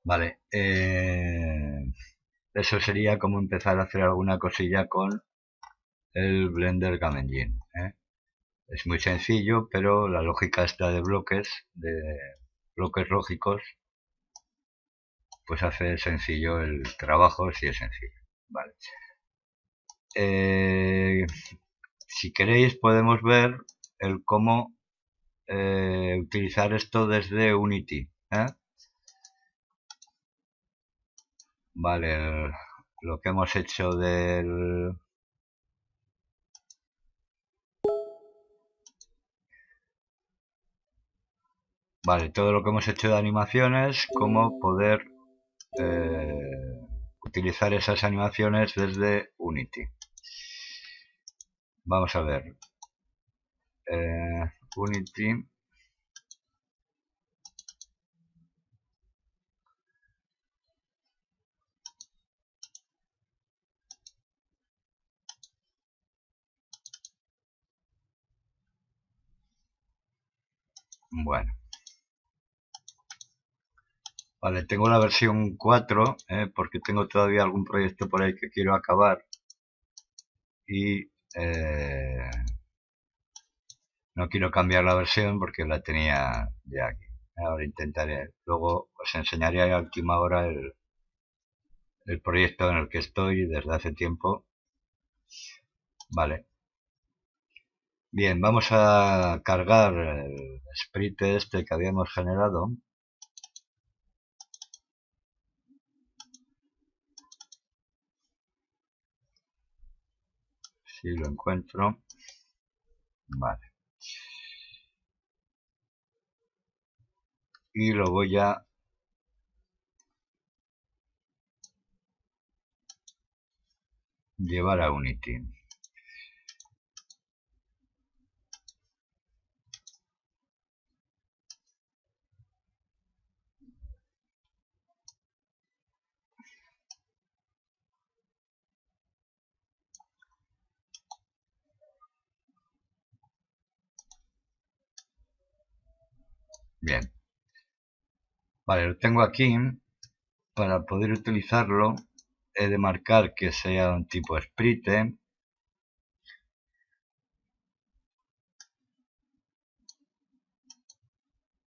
vale, eso sería como empezar a hacer alguna cosilla con el Blender Game Engine, ¿eh? Es muy sencillo, pero la lógica esta de bloques lógicos, pues hace sencillo el trabajo si es sencillo. Vale. Si queréis podemos ver el cómo utilizar esto desde Unity, ¿eh? Vale, lo que hemos hecho del Vale, todo lo que hemos hecho de animaciones, cómo poder utilizar esas animaciones desde Unity. Vamos a ver. Unity. Bueno. Vale, tengo la versión 4, porque tengo todavía algún proyecto por ahí que quiero acabar. Y no quiero cambiar la versión porque la tenía ya aquí. Ahora intentaré. Luego os enseñaré a última hora el proyecto en el que estoy desde hace tiempo. Vale. Bien, vamos a cargar el sprite este que habíamos generado. Si lo encuentro. Vale. Y lo voy a llevar a Unity. Bien. Vale, lo tengo aquí. Para poder utilizarlo he de marcar que sea un tipo sprite.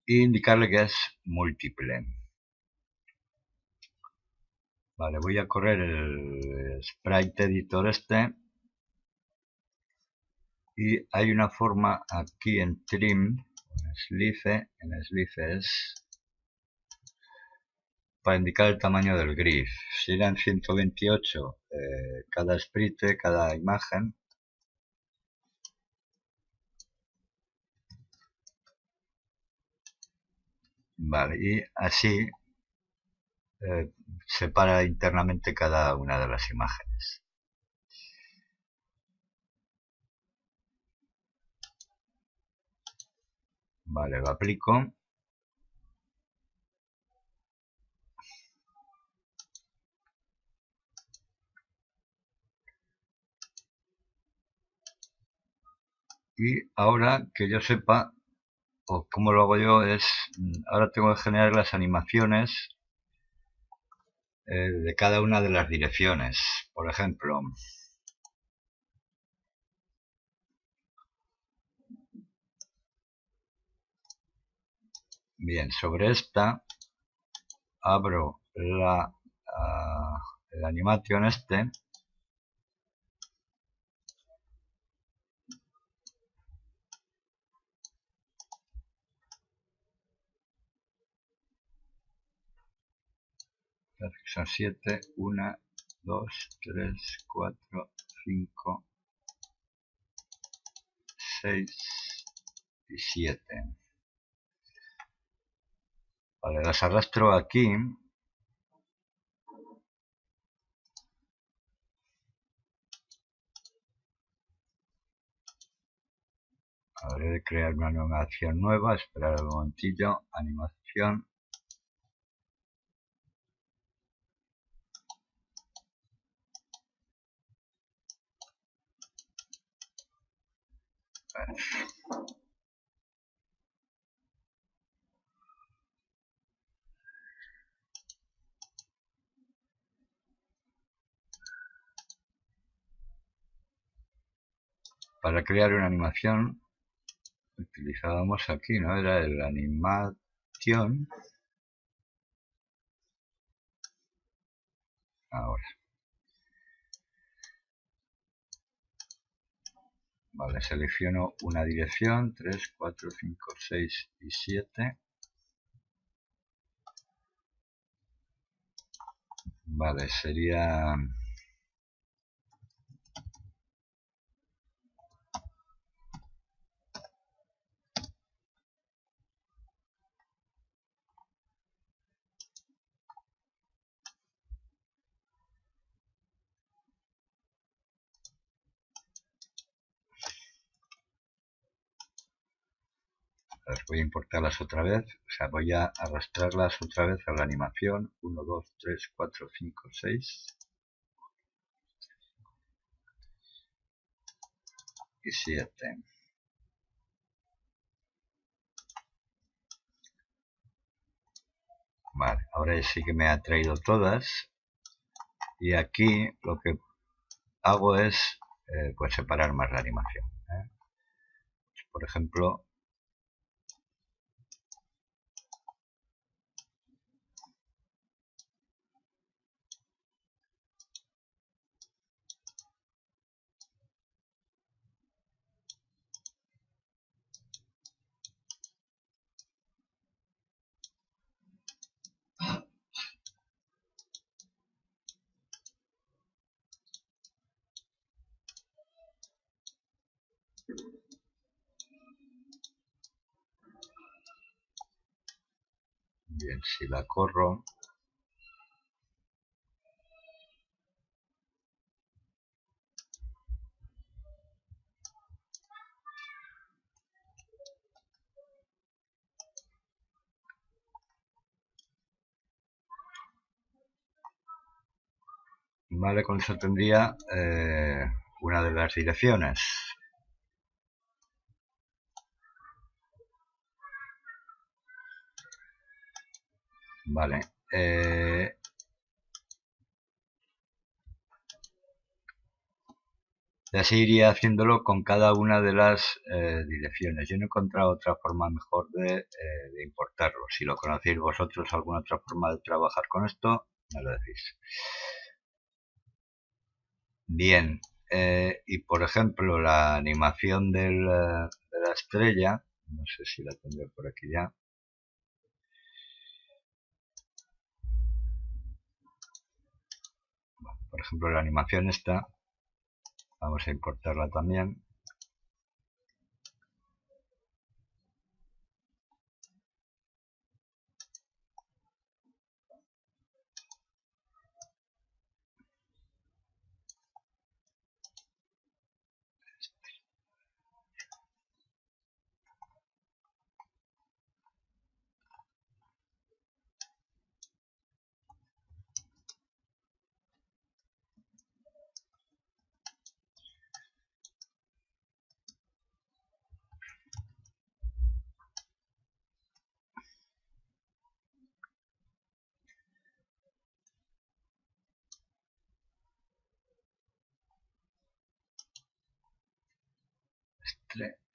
E indicarle que es múltiple. Vale, voy a correr el sprite editor este. Y hay una forma aquí en trim, en slice es para indicar el tamaño del grid. Si eran 128 cada sprite, cada imagen. Vale, y así separa internamente cada una de las imágenes. Vale, lo aplico. Y ahora que yo sepa, o cómo lo hago yo, es ahora tengo que generar las animaciones de cada una de las direcciones. Por ejemplo, bien, sobre esta abro el animation este. Son 7, 1, 2, 3, 4, 5, 6 y 7. Vale, las arrastro aquí. Habré de crear una animación nueva, esperar un momentillo, animación. Para crear una animación utilizábamos aquí, ¿no? Era el animation. Ahora. Vale, selecciono una dirección, 3, 4, 5, 6 y 7. Vale, sería... Las voy a importarlas otra vez, o sea, voy a arrastrarlas otra vez a la animación. 1, 2, 3, 4, 5, 6 y 7. Vale, ahora sí que me ha traído todas. Y aquí lo que hago es pues separar más la animación. Por ejemplo, bien, si la corro, vale, con eso tendría una de las direcciones. Vale. Y así iría haciéndolo con cada una de las direcciones. Yo no he encontrado otra forma mejor de importarlo. Si lo conocéis vosotros, alguna otra forma de trabajar con esto, me lo decís. Bien. Y por ejemplo, la animación de la estrella, no sé si la tendré por aquí ya. Por ejemplo, la animación esta, vamos a importarla también.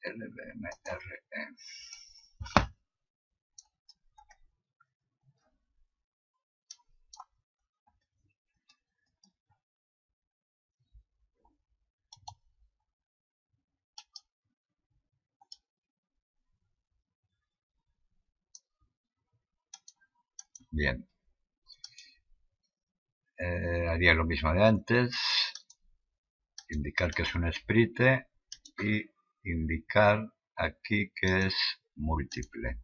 LVMRE. Bien. Haría lo mismo de antes. Indicar que es un sprite y indicar aquí que es múltiple.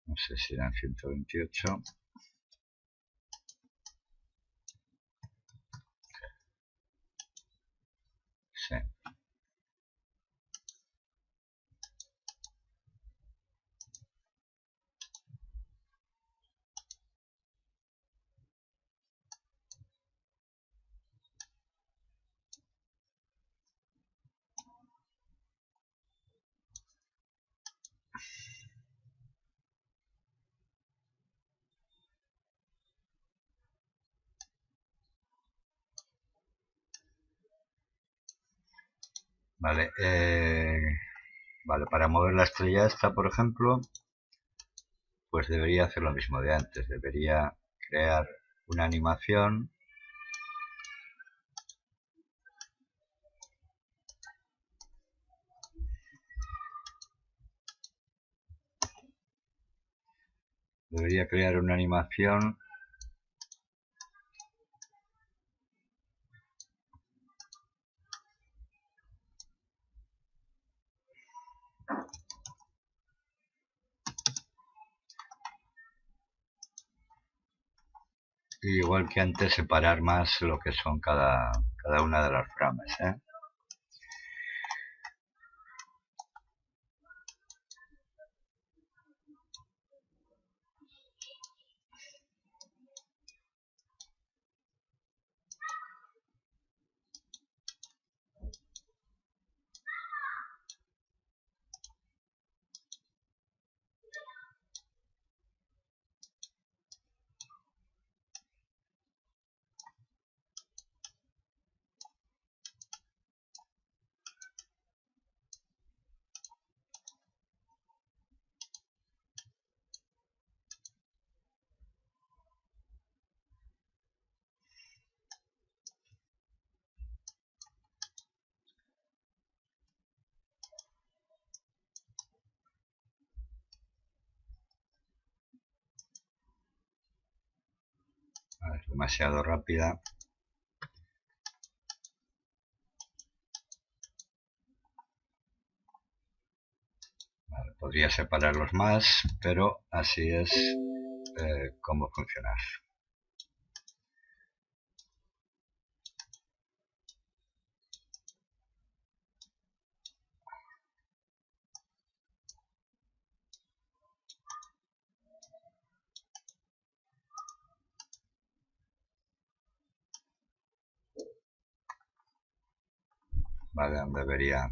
No sé si eran 128. Sí. Vale. Vale, para mover la estrella esta, por ejemplo, pues debería hacer lo mismo de antes. Debería crear una animación. Debería crear una animación Y igual que antes, separar más lo que son cada una de las frames, ¿eh? Es demasiado rápida. Vale, podría separarlos más, pero así es cómo funcionar. Vale, debería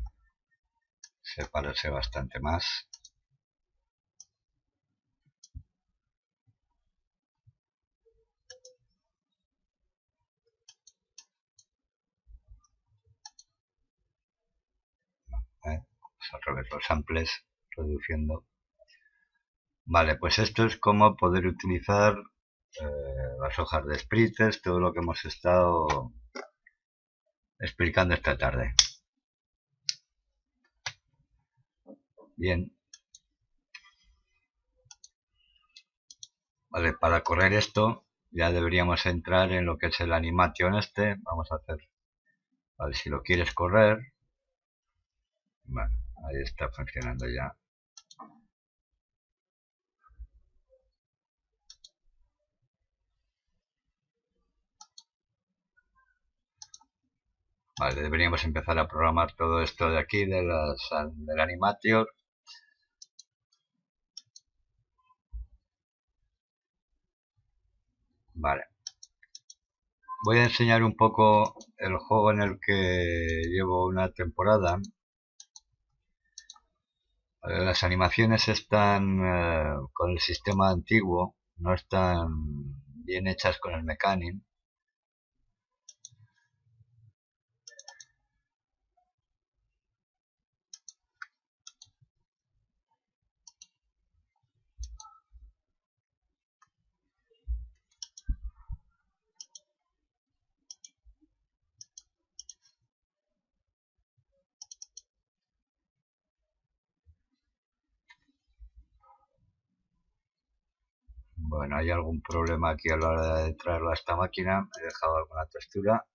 separarse bastante más. Pues al revés, los samples reduciendo. Vale, pues esto es como poder utilizar las hojas de sprites, todo lo que hemos estado explicando esta tarde. Bien. Vale, para correr esto ya deberíamos entrar en lo que es el animation este. Vamos a hacer, vale, si lo quieres correr, vale, ahí está funcionando ya. Vale, deberíamos empezar a programar todo esto de aquí, del animation. Vale. Voy a enseñar un poco el juego en el que llevo una temporada. Las animaciones están con el sistema antiguo, no están bien hechas con el Mechanic. Bueno, hay algún problema aquí a la hora de traerlo a esta máquina. He dejado alguna textura.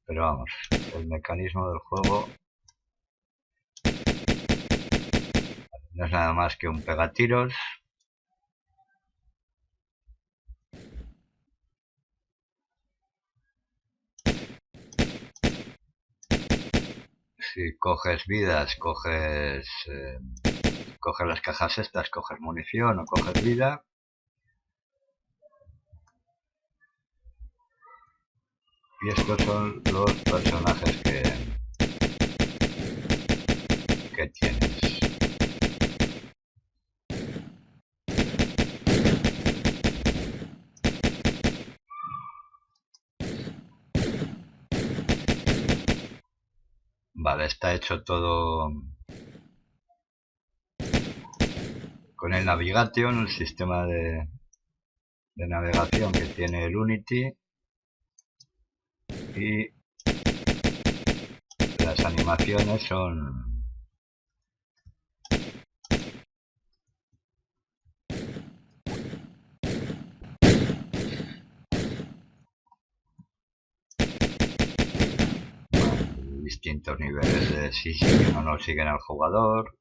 Pero vamos, el mecanismo del juego no es nada más que un pegatiros. Si coges vidas, coges las cajas estas, coges munición o coges vida. Y estos son los personajes que tienes. Vale, está hecho todo con el Navigation, el sistema de navegación que tiene el Unity. Y las animaciones son distintos niveles de si siguen o no siguen al jugador.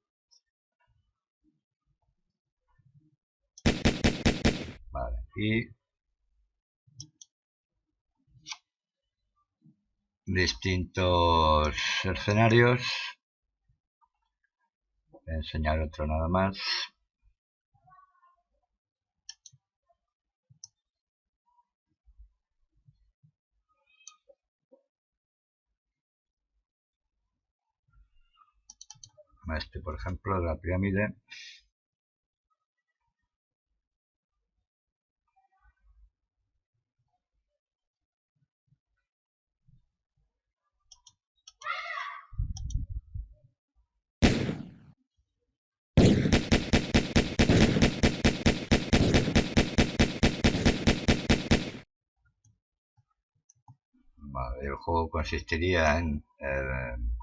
y distintos escenarios. Voy a enseñar otro nada más. Este, por ejemplo, la pirámide. Vale, el juego consistiría en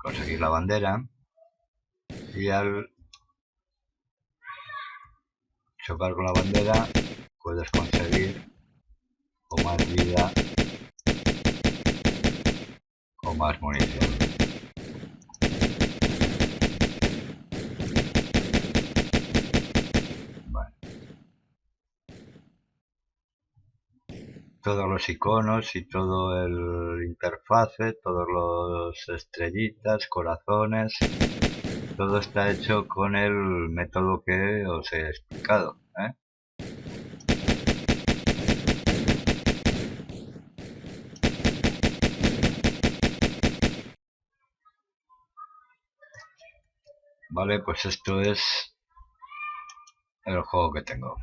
conseguir la bandera y al chocar con la bandera puedes conseguir o más vida o más munición. Vale. Todos los iconos y todo el interfase, todos los estrellitas, corazones, todo está hecho con el método que os he explicado, ¿eh? Vale, pues esto es el juego que tengo.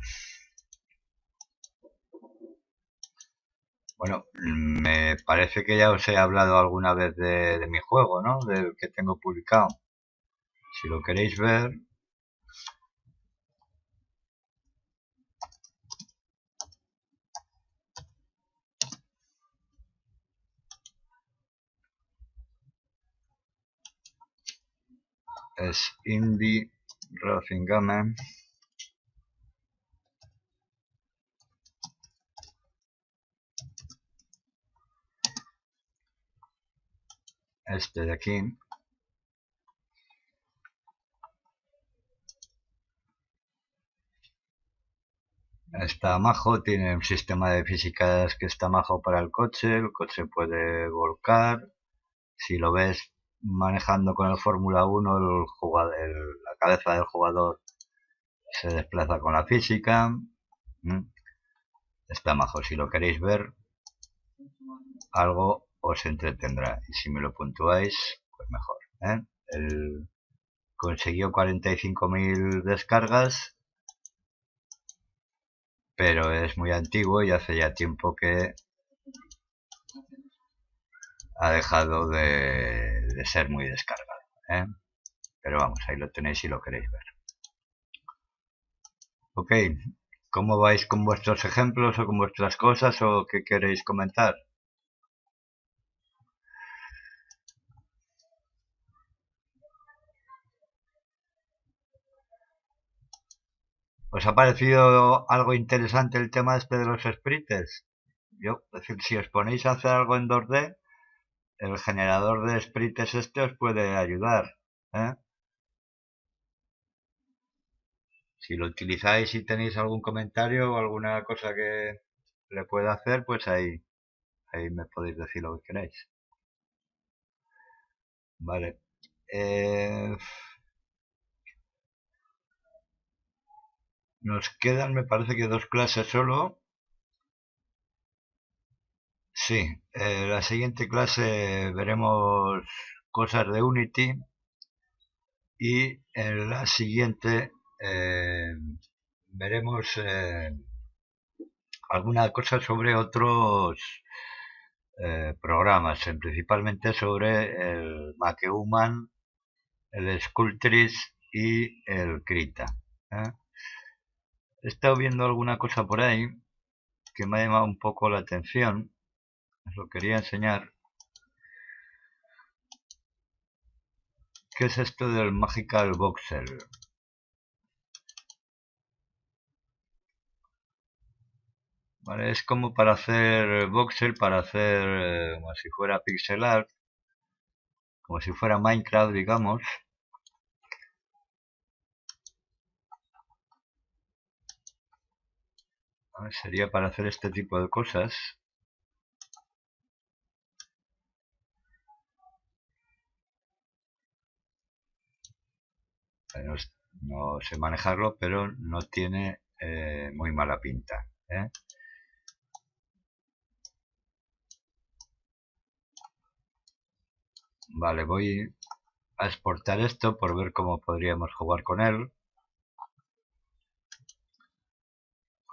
Bueno, me parece que ya os he hablado alguna vez de mi juego, ¿no? Del que tengo publicado. Si lo queréis ver, es Indie Racing Game. Este de aquí. Está majo, tiene un sistema de físicas que está majo para el coche puede volcar. Si lo ves manejando con el Fórmula 1, la cabeza del jugador se desplaza con la física. Está majo, si lo queréis ver, algo os entretendrá. Y si me lo puntuáis, pues mejor, ¿eh? Consiguió 45.000 descargas, pero es muy antiguo y hace ya tiempo que ha dejado de ser muy descargado, ¿eh? Pero vamos, ahí lo tenéis si lo queréis ver. Ok, ¿cómo vais con vuestros ejemplos o con vuestras cosas o qué queréis comentar? ¿Os ha parecido algo interesante el tema este de los sprites? Yo, es decir, si os ponéis a hacer algo en 2D, el generador de sprites este os puede ayudar, ¿eh? Si lo utilizáis y tenéis algún comentario o alguna cosa que le pueda hacer, pues ahí me podéis decir lo que queráis. Vale. Nos quedan, me parece que 2 clases solo. Sí, la siguiente clase veremos cosas de Unity y en la siguiente veremos alguna cosa sobre otros programas, principalmente sobre el Makehuman, el Sculptris y el Krita, ¿eh? He estado viendo alguna cosa por ahí que me ha llamado un poco la atención, os lo quería enseñar. ¿Qué es esto del Magical Voxel? Vale, es como para hacer voxel, para hacer como si fuera pixel art, como si fuera Minecraft, digamos. A ver, sería para hacer este tipo de cosas. No, no sé manejarlo, pero no tiene muy mala pinta, ¿eh? Vale, voy a exportar esto por ver cómo podríamos jugar con él.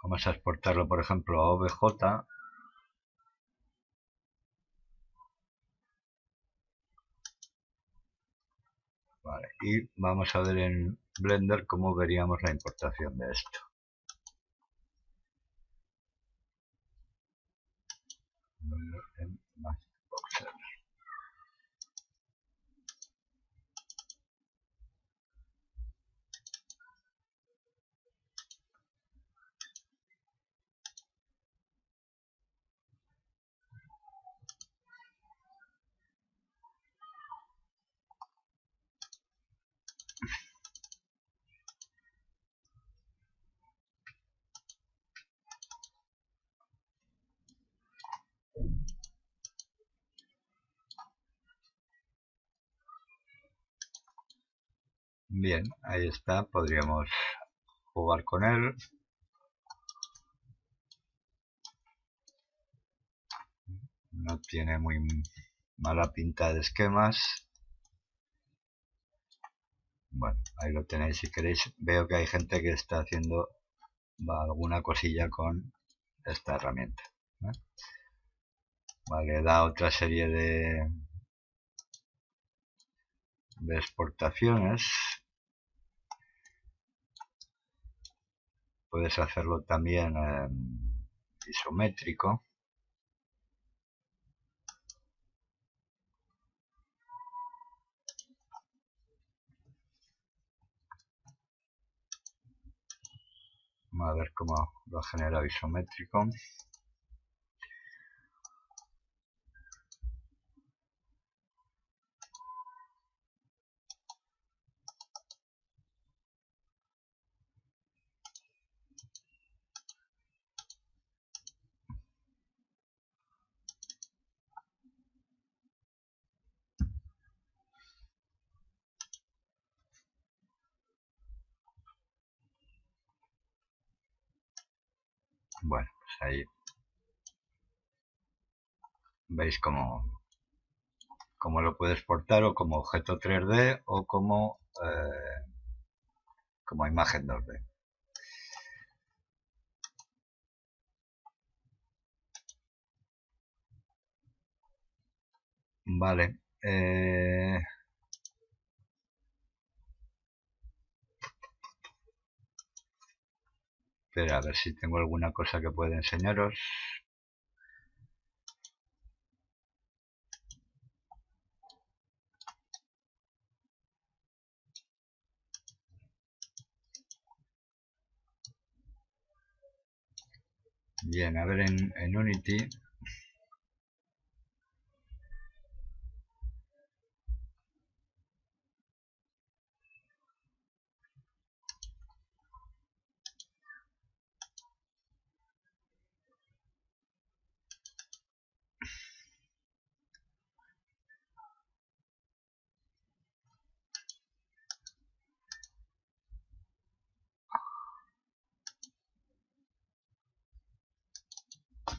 Vamos a exportarlo, por ejemplo, a OBJ. Vale, y vamos a ver en Blender cómo veríamos la importación de esto. En Matchbox. Bien, ahí está, podríamos jugar con él. No tiene muy mala pinta de esquemas. Bueno, ahí lo tenéis si queréis. Veo que hay gente que está haciendo alguna cosilla con esta herramienta, ¿eh? Vale, da otra serie de exportaciones. Puedes hacerlo también isométrico. Vamos a ver cómo lo genera isométrico. Bueno, pues ahí veis cómo lo puedes exportar o como objeto 3D o como imagen 2D. Vale. Espera, a ver si tengo alguna cosa que pueda enseñaros. Bien, a ver en Unity.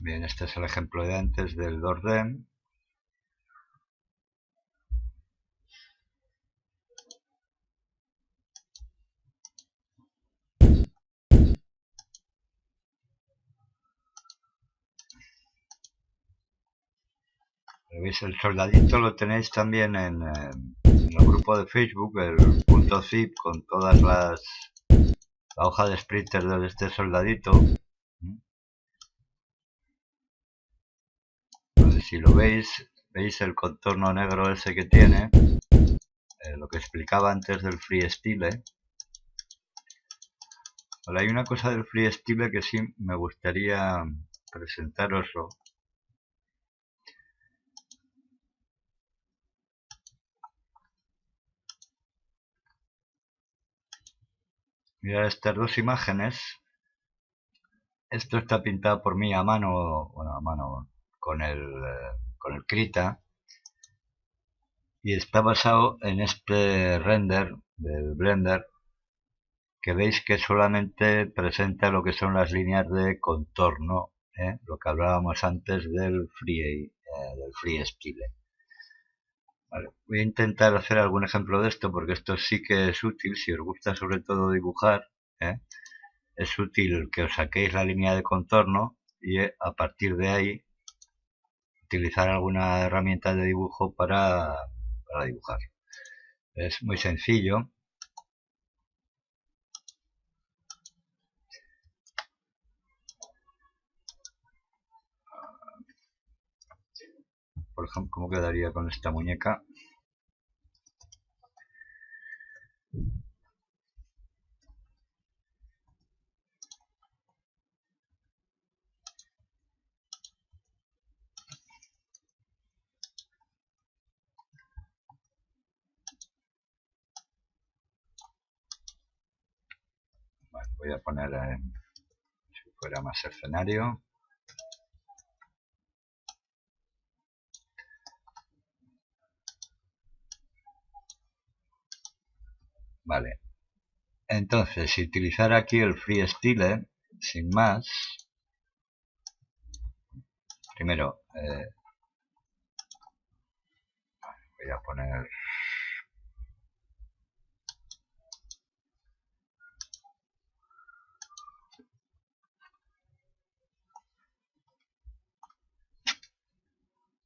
Bien, este es el ejemplo de antes del 2D. ¿Veis? El soldadito lo tenéis también en el grupo de Facebook, el .zip con todas la hoja de splitter de este soldadito. Si lo veis el contorno negro ese que tiene, lo que explicaba antes del freestyle. Ahora, hay una cosa del freestyle que sí me gustaría presentaroslo. Mirad estas dos imágenes. Esto está pintado por mí a mano, bueno, a mano, con el Krita, y está basado en este render del Blender, que veis que solamente presenta lo que son las líneas de contorno, lo que hablábamos antes del freestyle. Vale, voy a intentar hacer algún ejemplo de esto porque esto sí que es útil si os gusta sobre todo dibujar. ¿eh? Es útil que os saquéis la línea de contorno y a partir de ahí utilizar alguna herramienta de dibujo para dibujar. Es muy sencillo. Por ejemplo, ¿cómo quedaría con esta muñeca? Bueno, voy a poner si fuera más escenario. Vale. Entonces, si utilizar aquí el freestyle, sin más, primero voy a poner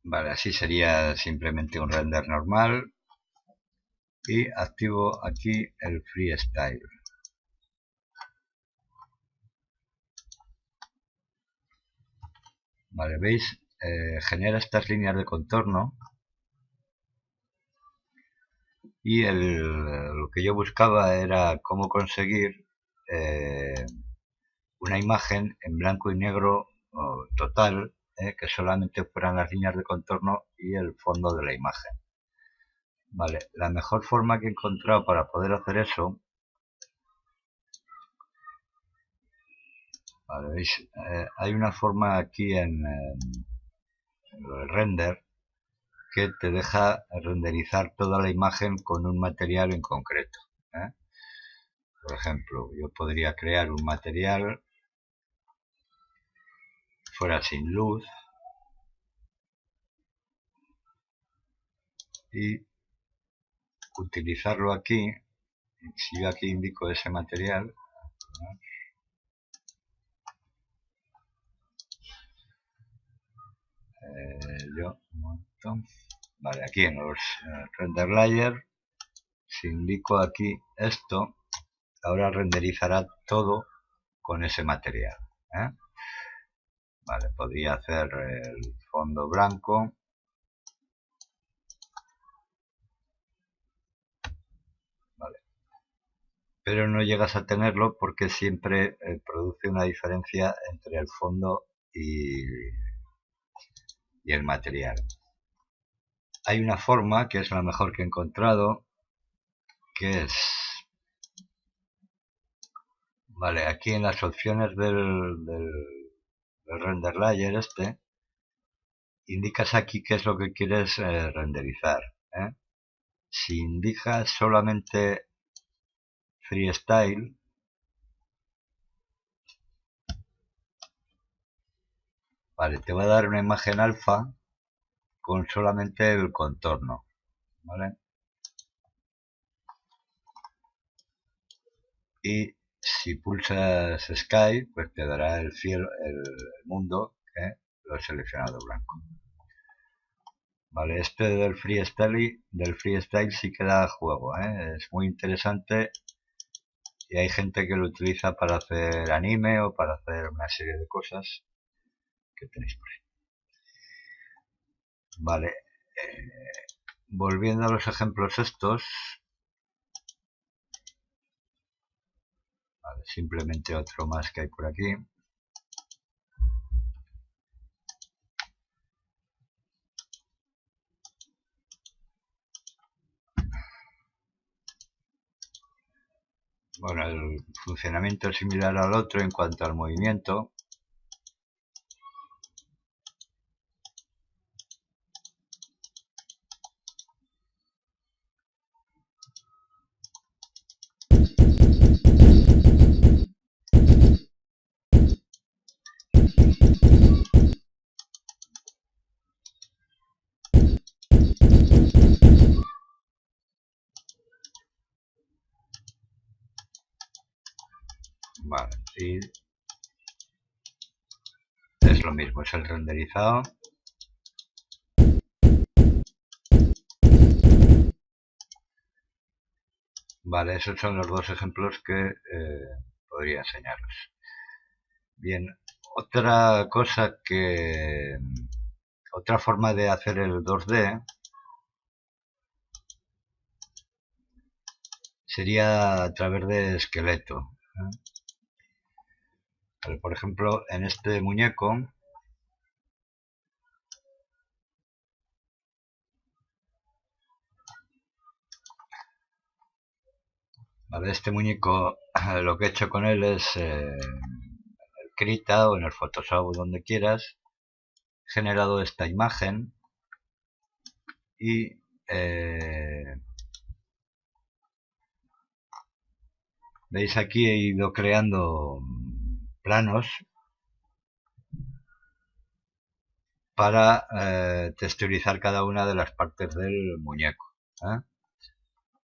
vale, así sería simplemente un render normal y activo aquí el freestyle. Vale, veis, genera estas líneas de contorno y lo que yo buscaba era cómo conseguir una imagen en blanco y negro total, que solamente fueran las líneas de contorno y el fondo de la imagen. Vale, la mejor forma que he encontrado para poder hacer eso, vale, veis, hay una forma aquí en el render que te deja renderizar toda la imagen con un material en concreto. Por ejemplo, yo podría crear un material fuera sin luz y utilizarlo aquí. Si yo aquí indico ese material, vale, aquí en los render layer, si indico aquí esto, ahora renderizará todo con ese material. Vale, podría hacer el fondo blanco. Vale. Pero no llegas a tenerlo porque siempre produce una diferencia entre el fondo y el material. Hay una forma que es la mejor que he encontrado, que es, vale, aquí en las opciones del render layer indicas aquí qué es lo que quieres renderizar. Si indicas solamente freestyle, vale, te va a dar una imagen alfa con solamente el contorno, ¿vale? Y si pulsas Sky, pues te dará el cielo, el mundo, que lo he seleccionado blanco. Vale, este del freestyle sí que da juego, es muy interesante y hay gente que lo utiliza para hacer anime o para hacer una serie de cosas que tenéis por ahí. Vale, volviendo a los ejemplos estos, vale, simplemente otro más que hay por aquí. Bueno, el funcionamiento es similar al otro en cuanto al movimiento. Vale, y es lo mismo, es el renderizado. Vale, esos son los dos ejemplos que podría enseñaros. Bien, otra cosa que... Otra forma de hacer el 2D sería a través de esqueleto. Vale, por ejemplo, en este muñeco, vale, este muñeco lo que he hecho con él es el Krita o en el Photoshop o donde quieras, he generado esta imagen y veis aquí he ido creando planos para texturizar cada una de las partes del muñeco.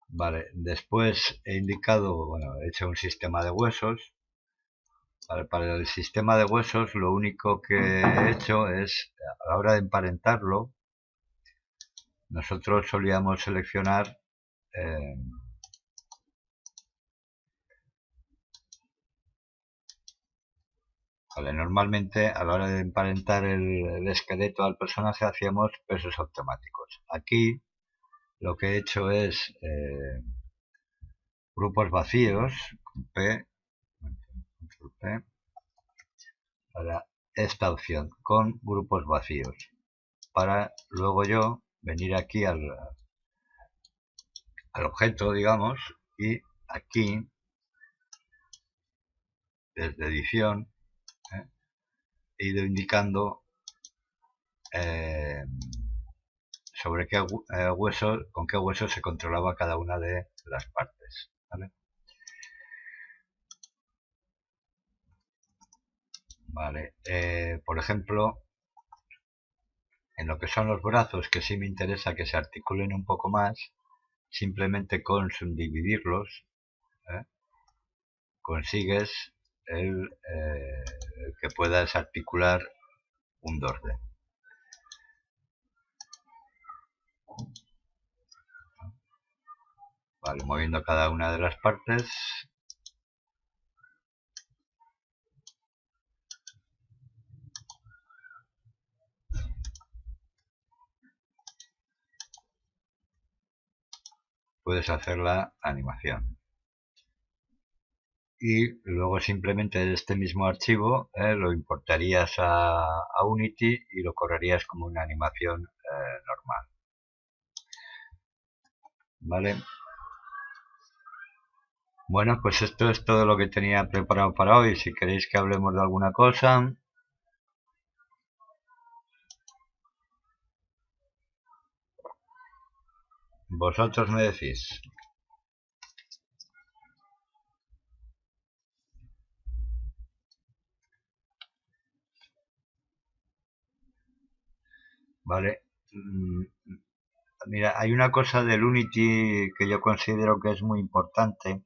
Vale, después he indicado, bueno, he hecho un sistema de huesos. Vale, para el sistema de huesos lo único que he hecho es, a la hora de emparentarlo, nosotros solíamos seleccionar vale, normalmente a la hora de emparentar el esqueleto al personaje hacíamos pesos automáticos. Aquí lo que he hecho es grupos vacíos, con P, control P, para esta opción, con grupos vacíos, para luego yo venir aquí al objeto, digamos, y aquí, desde edición, he ido indicando sobre qué hueso, con qué hueso se controlaba cada una de las partes. ¿Vale? Vale. Por ejemplo, en lo que son los brazos, que sí me interesa que se articulen un poco más, simplemente con subdividirlos, consigues el que puedas articular un 2D. Vale, moviendo cada una de las partes. Puedes hacer la animación. Y luego simplemente este mismo archivo lo importarías a Unity y lo correrías como una animación normal. ¿Vale? Bueno, pues esto es todo lo que tenía preparado para hoy. Si queréis que hablemos de alguna cosa, vosotros me decís. Vale. Mira, hay una cosa del Unity que yo considero que es muy importante,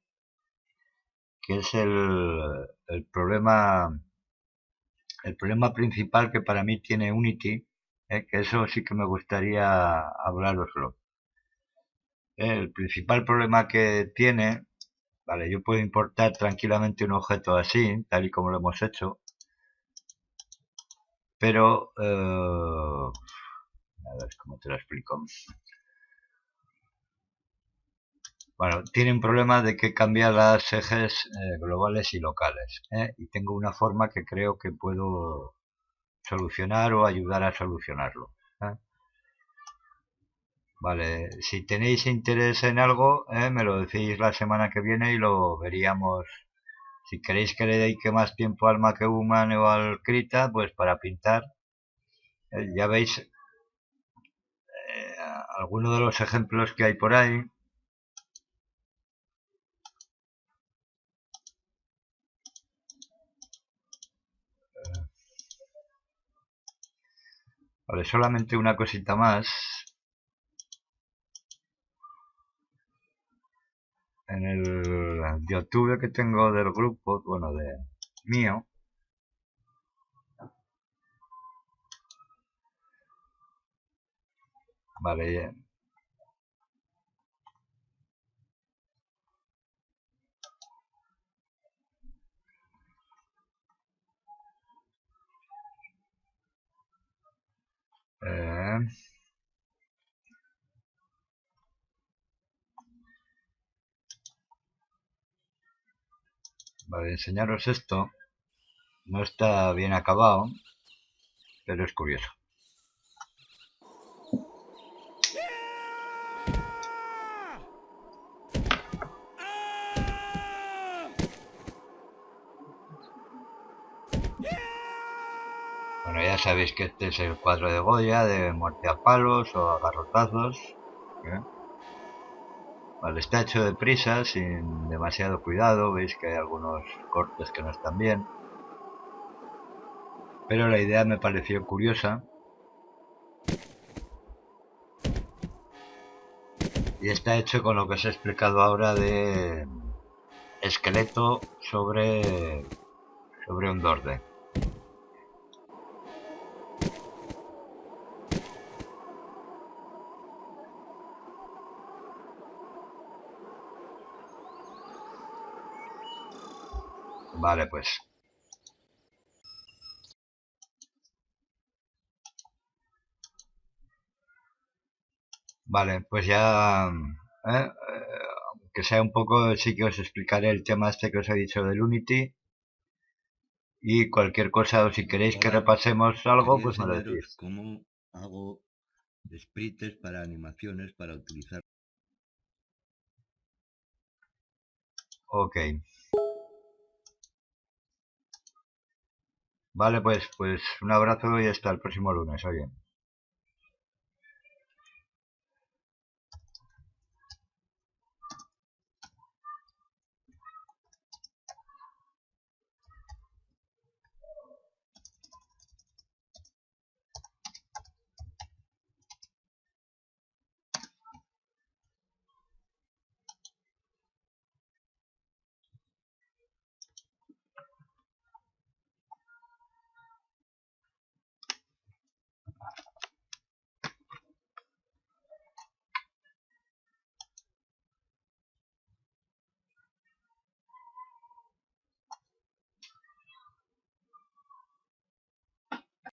que es el problema principal que para mí tiene Unity, que eso sí que me gustaría hablároslo. El principal problema que tiene, vale, yo puedo importar tranquilamente un objeto así, tal y como lo hemos hecho, pero, a ver cómo te lo explico. Bueno, tiene un problema de que cambia las ejes globales y locales, y tengo una forma que creo que puedo solucionar o ayudar a solucionarlo. Vale, si tenéis interés en algo, me lo decís la semana que viene y lo veríamos. Si queréis que le dedique más tiempo al MakeWoman o al Krita, pues para pintar, ya veis algunos de los ejemplos que hay por ahí. Vale, solamente una cosita más. En el de octubre que tengo del grupo, bueno, de mío. Vale, eh, vale, enseñaros esto. No está bien acabado, pero es curioso. Bueno, ya sabéis que este es el cuadro de Goya, de muerte a palos o a garrotazos. ¿Eh? Vale, está hecho deprisa, sin demasiado cuidado. Veis que hay algunos cortes que no están bien. Pero la idea me pareció curiosa. Y está hecho con lo que os he explicado ahora de esqueleto sobre un dorde. Vale, pues. Vale, pues ya, que sea un poco, sí que os explicaré el tema este que os he dicho del Unity. Y cualquier cosa, o si queréis que Hola, repasemos algo, quería pues me lo enseñaros decís. cómo hago sprites para animaciones para utilizar. Ok. Vale, pues un abrazo y hasta el próximo lunes, oye.